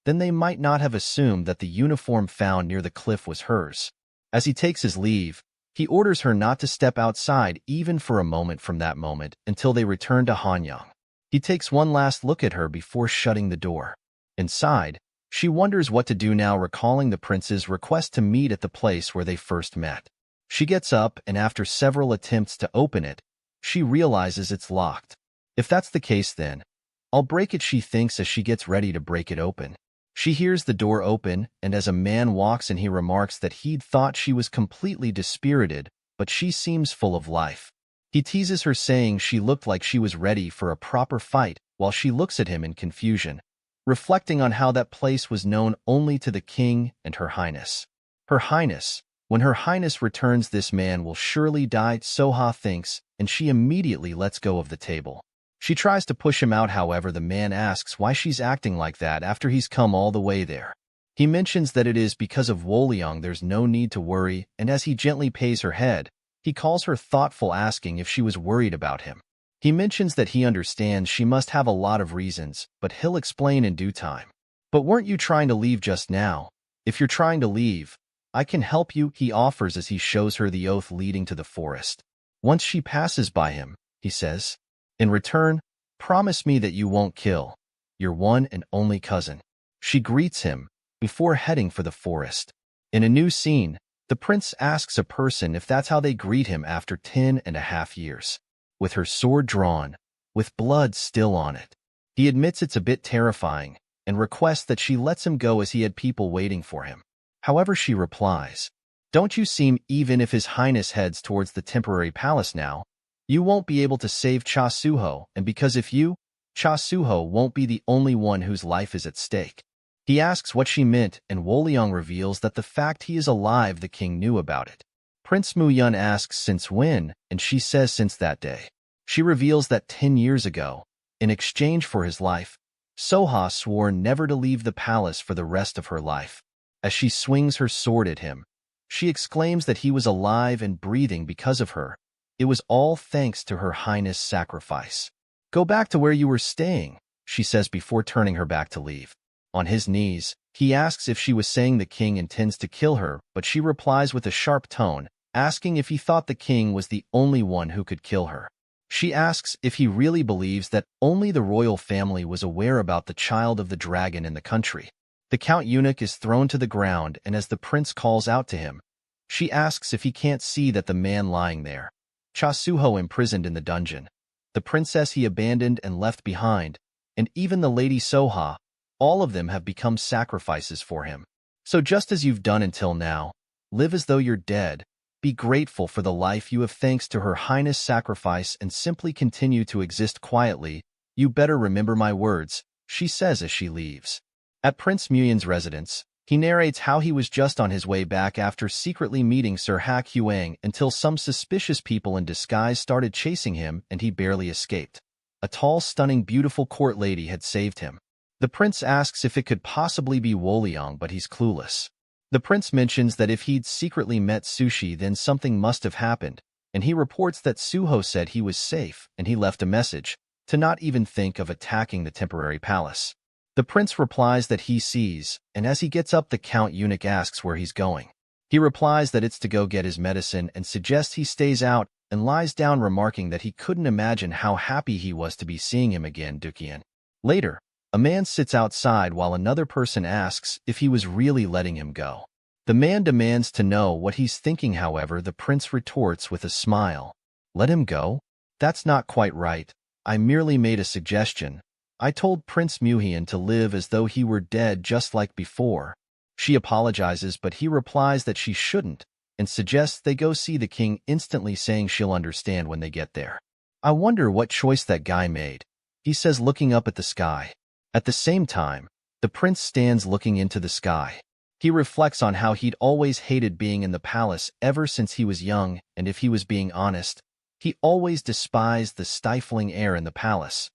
Then they might not have assumed that the uniform found near the cliff was hers." As he takes his leave, he orders her not to step outside even for a moment from that moment until they return to Hanyang. He takes one last look at her before shutting the door. Inside, she wonders what to do now, recalling the prince's request to meet at the place where they first met. She gets up, and after several attempts to open it, she realizes it's locked. If that's the case, then I'll break it, she thinks as she gets ready to break it open. She hears the door open, and as a man walks in, he remarks that he'd thought she was completely dispirited, but she seems full of life. He teases her, saying she looked like she was ready for a proper fight, while she looks at him in confusion, reflecting on how that place was known only to the king and Her Highness. Her Highness. When Her Highness returns, this man will surely die, Soha thinks, and she immediately lets go of the table. She tries to push him out, however the man asks why she's acting like that after he's come all the way there. He mentions that it is because of Wolyang, there's no need to worry, and as he gently pays her head, he calls her thoughtful, asking if she was worried about him. He mentions that he understands she must have a lot of reasons, but he'll explain in due time. "But weren't you trying to leave just now? If you're trying to leave, I can help you," he offers as he shows her the oath leading to the forest. Once she passes by him, he says, "In return, promise me that you won't kill your one and only cousin." She greets him before heading for the forest. In a new scene, the prince asks a person if that's how they greet him after 10.5 years. With her sword drawn, with blood still on it. He admits it's a bit terrifying and requests that she lets him go as he had people waiting for him. However, she replies, "Don't you see, even if His Highness heads towards the temporary palace now, you won't be able to save Cha Suho, and because if you, Cha Suho won't be the only one whose life is at stake." He asks what she meant, and Wolyang reveals that the fact he is alive, the king knew about it. Prince Muyun asks since when, and she says since that day. She reveals that 10 years ago, in exchange for his life, Soha swore never to leave the palace for the rest of her life. As she swings her sword at him, she exclaims that he was alive and breathing because of her. It was all thanks to Her Highness' sacrifice. "Go back to where you were staying," she says before turning her back to leave. On his knees, he asks if she was saying the king intends to kill her, but she replies with a sharp tone, asking if he thought the king was the only one who could kill her. She asks if he really believes that only the royal family was aware about the child of the dragon in the country. The Count Eunuch is thrown to the ground, and as the prince calls out to him, she asks if he can't see that the man lying there, Cha Suho, imprisoned in the dungeon, the princess he abandoned and left behind, and even the Lady Soha, all of them have become sacrifices for him. "So just as you've done until now, live as though you're dead," Be grateful for the life you have thanks to Her Highness' sacrifice and simply continue to exist quietly. You better remember my words, she says as she leaves. At Prince Muyen's residence, he narrates how he was just on his way back after secretly meeting Sir Hak Huang until some suspicious people in disguise started chasing him and he barely escaped. A tall, stunning, beautiful court lady had saved him. The prince asks if it could possibly be Woliang, but he's clueless. The prince mentions that if he'd secretly met Sushi, then something must have happened, and he reports that Suho said he was safe and he left a message, to not even think of attacking the temporary palace. The prince replies that he sees, and as he gets up the Count Eunuch asks where he's going. He replies that it's to go get his medicine and suggests he stays out and lies down, remarking that he couldn't imagine how happy he was to be seeing him again. Dukian. Later, a man sits outside while another person asks if he was really letting him go. The man demands to know what he's thinking. However, the prince retorts with a smile. Let him go? That's not quite right. I merely made a suggestion. I told Prince Muhian to live as though he were dead just like before. She apologizes, but he replies that she shouldn't and suggests they go see the king, instantly saying she'll understand when they get there. I wonder what choice that guy made, he says, looking up at the sky. At the same time, the prince stands looking into the sky. He reflects on how he'd always hated being in the palace ever since he was young, and if he was being honest, he always despised the stifling air in the palace.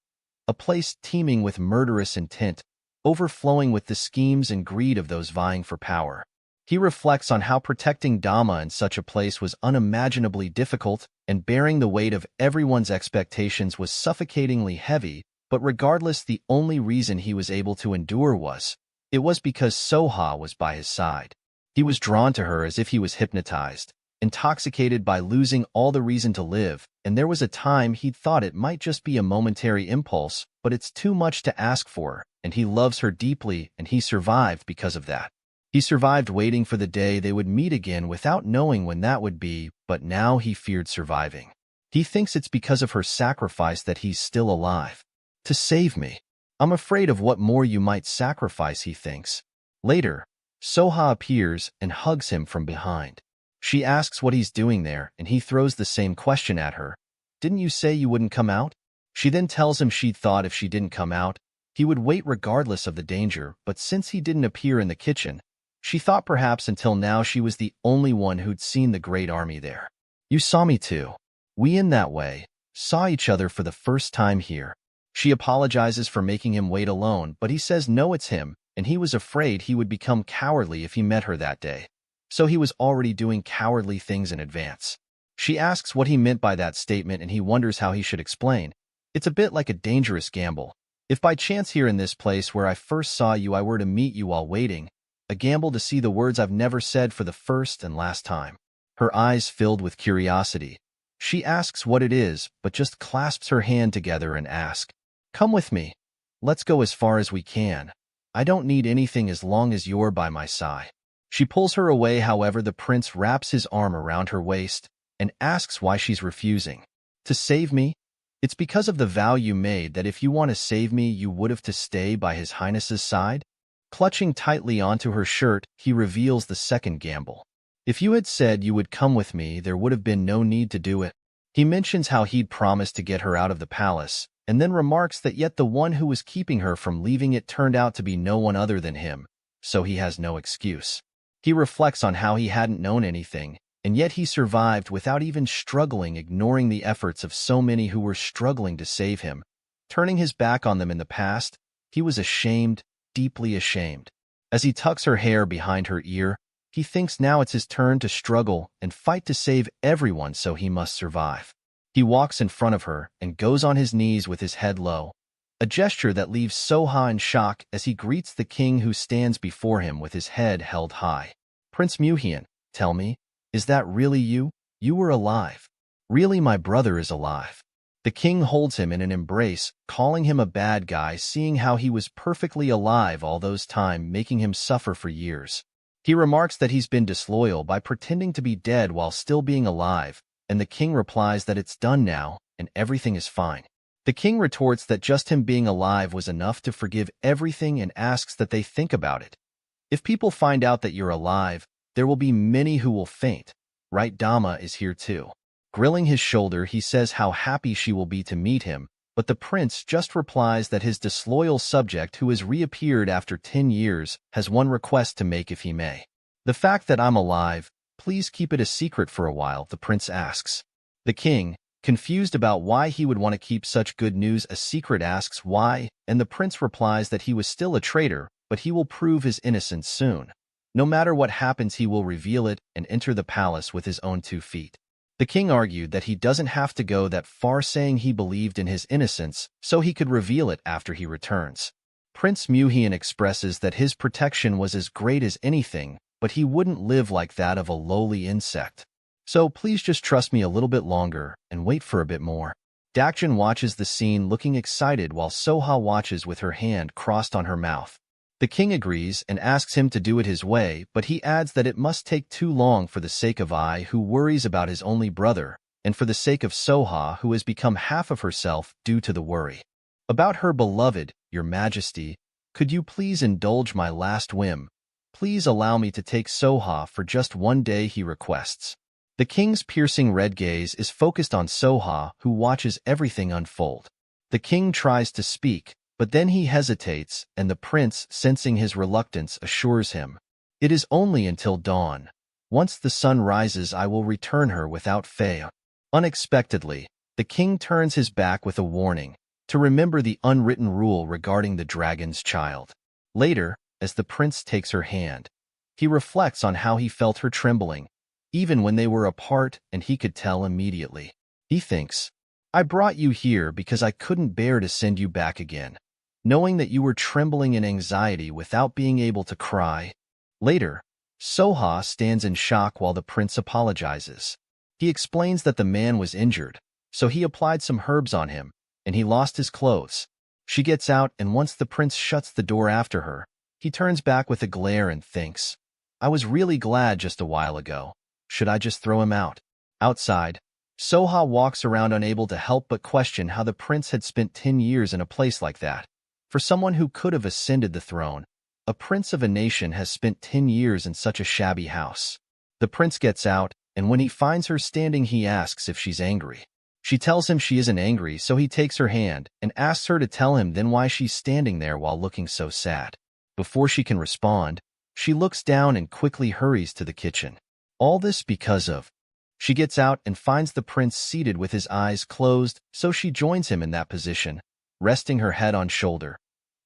A place teeming with murderous intent, overflowing with the schemes and greed of those vying for power. He reflects on how protecting Dama in such a place was unimaginably difficult, and bearing the weight of everyone's expectations was suffocatingly heavy, but regardless, the only reason he was able to endure was because Soha was by his side. He was drawn to her as if he was hypnotized, intoxicated by losing all the reason to live, and there was a time he'd thought it might just be a momentary impulse, but it's too much to ask for, and he loves her deeply, and he survived because of that. He survived waiting for the day they would meet again without knowing when that would be, but now he feared surviving. He thinks it's because of her sacrifice that he's still alive. To save me. I'm afraid of what more you might sacrifice, he thinks. Later, Soha appears and hugs him from behind. She asks what he's doing there, and he throws the same question at her. Didn't you say you wouldn't come out? She then tells him she'd thought if she didn't come out, he would wait regardless of the danger, but since he didn't appear in the kitchen, she thought perhaps until now she was the only one who'd seen the great army there. You saw me too. We in that way saw each other for the first time here. She apologizes for making him wait alone, but he says no, it's him, and he was afraid he would become cowardly if he met her that day. So he was already doing cowardly things in advance. She asks what he meant by that statement, and he wonders how he should explain. It's a bit like a dangerous gamble. If by chance here in this place where I first saw you I were to meet you while waiting, a gamble to see the words I've never said for the first and last time. Her eyes filled with curiosity. She asks what it is, but just clasps her hand together and asks, Come with me. Let's go as far as we can. I don't need anything as long as you're by my side. She pulls her away, however, the prince wraps his arm around her waist and asks why she's refusing. To save me? It's because of the vow you made that if you want to save me, you would have to stay by His Highness's side? Clutching tightly onto her shirt, he reveals the second gamble. If you had said you would come with me, there would have been no need to do it. He mentions how he'd promised to get her out of the palace, and then remarks that yet the one who was keeping her from leaving it turned out to be no one other than him, so he has no excuse. He reflects on how he hadn't known anything, and yet he survived without even struggling, ignoring the efforts of so many who were struggling to save him. Turning his back on them in the past, he was ashamed, deeply ashamed. As he tucks her hair behind her ear, he thinks now it's his turn to struggle and fight to save everyone, so he must survive. He walks in front of her and goes on his knees with his head low, a gesture that leaves Soha in shock as he greets the king who stands before him with his head held high. Prince Muhian, tell me, is that really you? You were alive. Really, my brother is alive. The king holds him in an embrace, calling him a bad guy, seeing how he was perfectly alive all those time, making him suffer for years. He remarks that he's been disloyal by pretending to be dead while still being alive, and the king replies that it's done now, and everything is fine. The king retorts that just him being alive was enough to forgive everything and asks that they think about it. If people find out that you're alive, there will be many who will faint. right? Dama is here too. Grilling his shoulder, he says how happy she will be to meet him, but the prince just replies that his disloyal subject who has reappeared after 10 years has one request to make if he may. The fact that I'm alive, please keep it a secret for a while, the prince asks. The king, confused about why he would want to keep such good news a secret, asks why, and the prince replies that he was still a traitor, but he will prove his innocence soon. No matter what happens, he will reveal it and enter the palace with his own 2 feet. The king argued that he doesn't have to go that far, saying he believed in his innocence so he could reveal it after he returns. Prince Muhian expresses that his protection was as great as anything, but he wouldn't live like that of a lowly insect. So please just trust me a little bit longer and wait for a bit more. Dakjin watches the scene looking excited while Soha watches with her hand crossed on her mouth. The king agrees and asks him to do it his way, but he adds that it must take too long for the sake of Ai, who worries about his only brother, and for the sake of Soha, who has become half of herself due to the worry. About her beloved, Your Majesty, could you please indulge my last whim? Please allow me to take Soha for just 1 day, he requests. The king's piercing red gaze is focused on Soha, who watches everything unfold. The king tries to speak, but then he hesitates, and the prince, sensing his reluctance, assures him, "It is only until dawn. Once the sun rises, I will return her without fail." Unexpectedly, the king turns his back with a warning, to remember the unwritten rule regarding the dragon's child. Later, as the prince takes her hand, he reflects on how he felt her trembling, even when they were apart, and he could tell immediately. He thinks, "I brought you here because I couldn't bear to send you back again, knowing that you were trembling in anxiety without being able to cry." Later, Soha stands in shock while the prince apologizes. He explains that the man was injured, so he applied some herbs on him, and he lost his clothes. She gets out, and once the prince shuts the door after her, he turns back with a glare and thinks, "I was really glad just a while ago. Should I just throw him out?" Outside, Soha walks around unable to help but question how the prince had spent 10 years in a place like that. For someone who could have ascended the throne, a prince of a nation has spent 10 years in such a shabby house. The prince gets out, and when he finds her standing, he asks if she's angry. She tells him she isn't angry, so he takes her hand and asks her to tell him then why she's standing there while looking so sad. Before she can respond, she looks down and quickly hurries to the kitchen. All this because of... She gets out and finds the prince seated with his eyes closed, so she joins him in that position, resting her head on shoulder.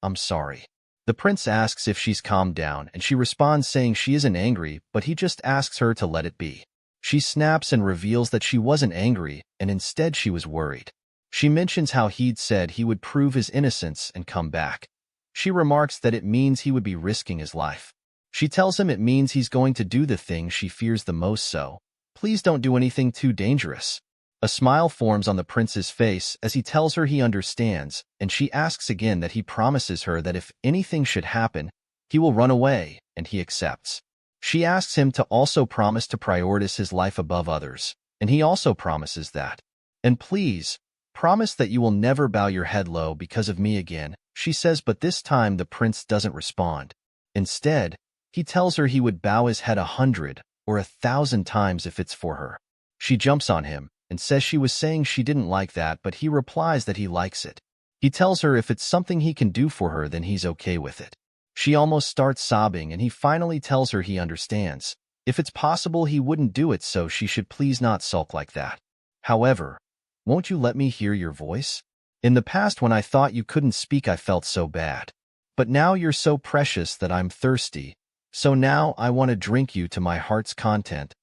"I'm sorry." The prince asks if she's calmed down, and she responds saying she isn't angry, but he just asks her to let it be. She snaps and reveals that she wasn't angry, and instead she was worried. She mentions how he'd said he would prove his innocence and come back. She remarks that it means he would be risking his life. She tells him it means he's going to do the thing she fears the most, so please don't do anything too dangerous. A smile forms on the prince's face as he tells her he understands, and she asks again that he promises her that if anything should happen, he will run away, and he accepts. She asks him to also promise to prioritize his life above others, and he also promises that. "And please, promise that you will never bow your head low because of me again," she says, but this time the prince doesn't respond. Instead, he tells her he would bow his head 100 or 1,000 times if it's for her. She jumps on him and says she was saying she didn't like that, but he replies that he likes it. He tells her if it's something he can do for her, then he's okay with it. She almost starts sobbing, and he finally tells her he understands. If it's possible, he wouldn't do it, so she should please not sulk like that. "However, won't you let me hear your voice? In the past, when I thought you couldn't speak, I felt so bad. But now you're so precious that I'm thirsty. So now I want to drink you to my heart's content.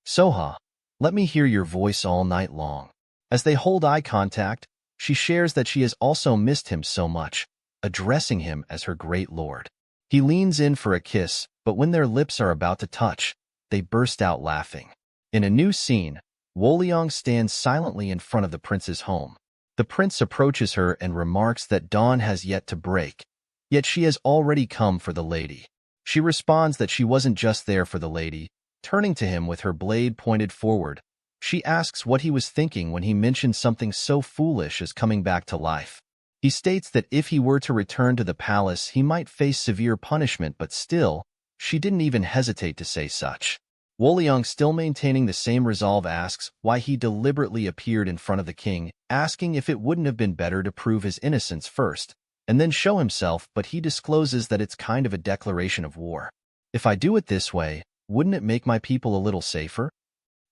Soha, let me hear your voice all night long." As they hold eye contact, she shares that she has also missed him so much, addressing him as her great lord. He leans in for a kiss, but when their lips are about to touch, they burst out laughing. In a new scene, Wolyong stands silently in front of the prince's home. The prince approaches her and remarks that dawn has yet to break, yet she has already come for the lady. She responds that she wasn't just there for the lady. Turning to him with her blade pointed forward, she asks what he was thinking when he mentioned something so foolish as coming back to life. He states that if he were to return to the palace, he might face severe punishment, but still, she didn't even hesitate to say such. Wolyang, still maintaining the same resolve, asks why he deliberately appeared in front of the king, asking if it wouldn't have been better to prove his innocence first, and then show himself, but he discloses that it's kind of a declaration of war. If I do it this way, wouldn't it make my people a little safer?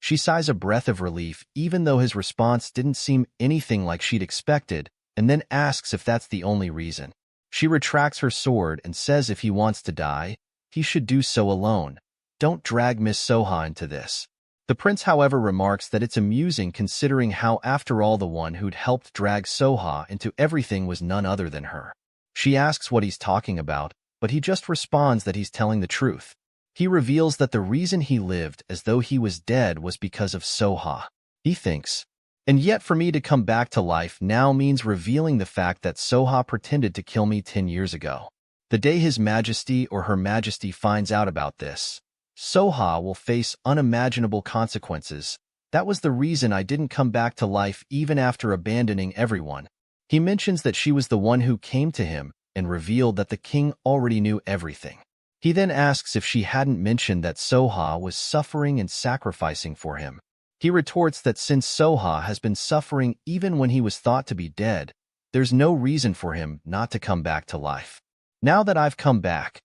She sighs a breath of relief, even though his response didn't seem anything like she'd expected, and then asks if that's the only reason. She retracts her sword and says if he wants to die, he should do so alone. Don't drag Miss Soha into this. The prince, however, remarks that it's amusing considering how, after all, the one who'd helped drag Soha into everything was none other than her. She asks what he's talking about, but he just responds that he's telling the truth. He reveals that the reason he lived as though he was dead was because of Soha. He thinks, and yet for me to come back to life now means revealing the fact that Soha pretended to kill me 10 years ago. The day His Majesty or Her Majesty finds out about this, Soha will face unimaginable consequences. That was the reason I didn't come back to life even after abandoning everyone. He mentions that she was the one who came to him and revealed that the king already knew everything. He then asks if she hadn't mentioned that Soha was suffering and sacrificing for him. He retorts that since Soha has been suffering even when he was thought to be dead, there's no reason for him not to come back to life. Now that I've come back,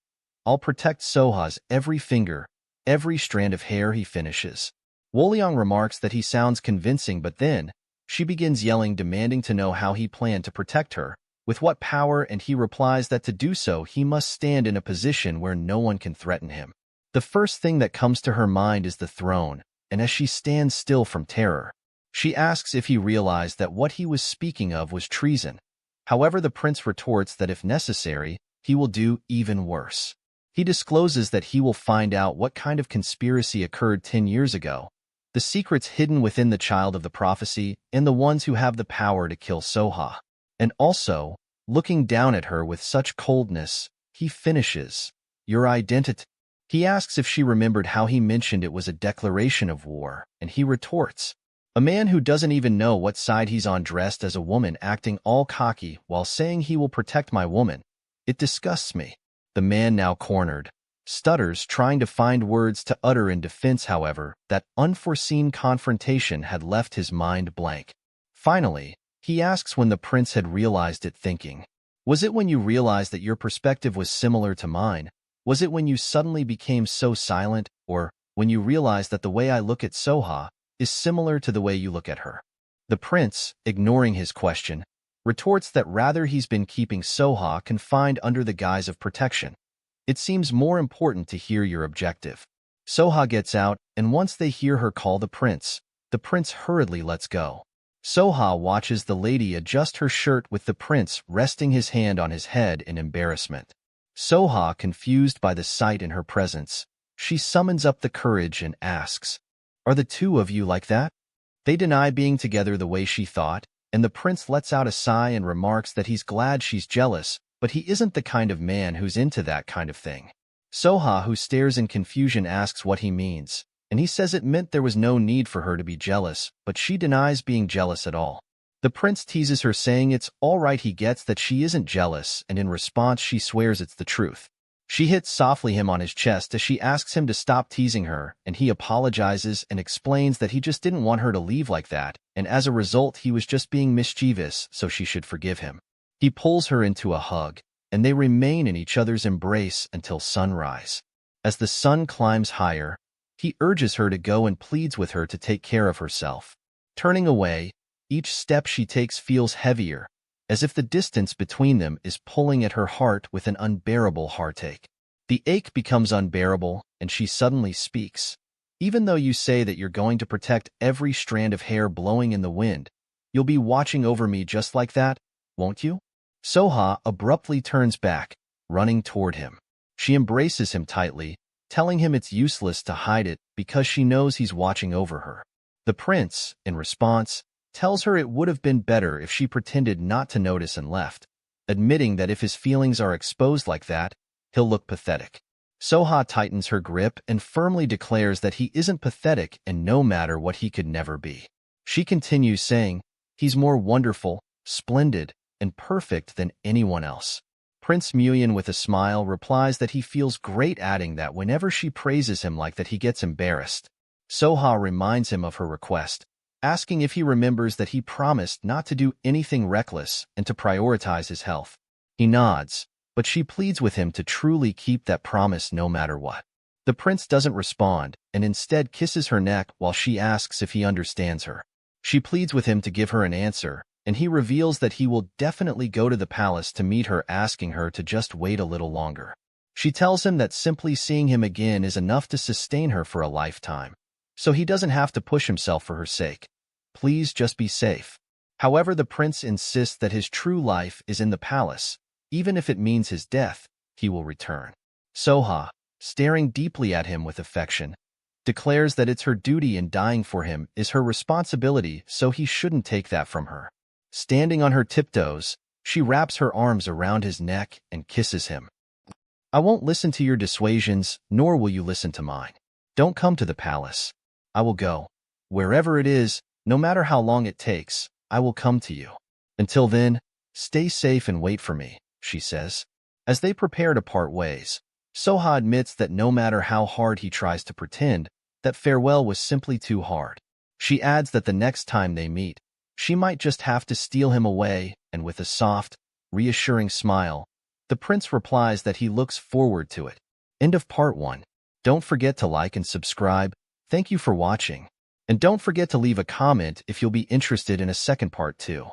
I'll protect Soha's every finger, every strand of hair, he finishes. Wolyang remarks that he sounds convincing, but then she begins yelling, demanding to know how he planned to protect her, with what power, and he replies that to do so he must stand in a position where no one can threaten him. The first thing that comes to her mind is the throne, and as she stands still from terror, she asks if he realized that what he was speaking of was treason. However, the prince retorts that if necessary, he will do even worse. He discloses that he will find out what kind of conspiracy occurred 10 years ago, the secrets hidden within the child of the prophecy, and the ones who have the power to kill Soha. And also, looking down at her with such coldness, he finishes, "Your identity?" He asks if she remembered how he mentioned it was a declaration of war, and he retorts, "A man who doesn't even know what side he's on, dressed as a woman, acting all cocky while saying he will protect my woman. It disgusts me." The man, now cornered, stutters, trying to find words to utter in defense. However, that unforeseen confrontation had left his mind blank. Finally, he asks when the prince had realized it, thinking, "Was it when you realized that your perspective was similar to mine? Was it when you suddenly became so silent, or when you realized that the way I look at Soha is similar to the way you look at her?" The prince, ignoring his question, retorts that rather he's been keeping Soha confined under the guise of protection. "It seems more important to hear your objective." Soha gets out, and once they hear her call the prince hurriedly lets go. Soha watches the lady adjust her shirt with the prince resting his hand on his head in embarrassment. Soha, confused by the sight in her presence, she summons up the courage and asks, "Are the two of you like that?" They deny being together the way she thought, and the prince lets out a sigh and remarks that he's glad she's jealous, but he isn't the kind of man who's into that kind of thing. Soha, who stares in confusion, asks what he means, and he says it meant there was no need for her to be jealous, but she denies being jealous at all. The prince teases her, saying it's all right, he gets that she isn't jealous, and in response she swears it's the truth. She hits softly him on his chest as she asks him to stop teasing her, and he apologizes and explains that he just didn't want her to leave like that, and as a result he was just being mischievous, so she should forgive him. He pulls her into a hug, and they remain in each other's embrace until sunrise. As the sun climbs higher, he urges her to go and pleads with her to take care of herself. Turning away, each step she takes feels heavier, as if the distance between them is pulling at her heart with an unbearable heartache. The ache becomes unbearable, and she suddenly speaks. "Even though you say that you're going to protect every strand of hair blowing in the wind, you'll be watching over me just like that, won't you?" Soha abruptly turns back, running toward him. She embraces him tightly, telling him it's useless to hide it because she knows he's watching over her. The prince, in response, tells her it would have been better if she pretended not to notice and left, admitting that if his feelings are exposed like that, he'll look pathetic. Soha tightens her grip and firmly declares that he isn't pathetic, and no matter what he could never be. She continues saying, "He's more wonderful, splendid, and perfect than anyone else." Prince Muyin, with a smile, replies that he feels great, adding that whenever she praises him like that he gets embarrassed. Soha reminds him of her request, asking if he remembers that he promised not to do anything reckless and to prioritize his health. He nods, but she pleads with him to truly keep that promise no matter what. The prince doesn't respond and instead kisses her neck while she asks if he understands her. She pleads with him to give her an answer, and he reveals that he will definitely go to the palace to meet her, asking her to just wait a little longer. She tells him that simply seeing him again is enough to sustain her for a lifetime, so he doesn't have to push himself for her sake. Please just be safe. However, the prince insists that his true life is in the palace. Even if it means his death, he will return. Soha, staring deeply at him with affection, declares that it's her duty, and dying for him is her responsibility, so he shouldn't take that from her. Standing on her tiptoes, she wraps her arms around his neck and kisses him. I won't listen to your dissuasions, nor will you listen to mine. Don't come to the palace. I will go. Wherever it is, no matter how long it takes, I will come to you. Until then, stay safe and wait for me, she says. As they prepare to part ways, Soha admits that no matter how hard he tries to pretend, that farewell was simply too hard. She adds that the next time they meet, she might just have to steal him away, and with a soft, reassuring smile, the prince replies that he looks forward to it. End of part 1. Don't forget to like and subscribe. Thank you for watching. And don't forget to leave a comment if you'll be interested in a second part too.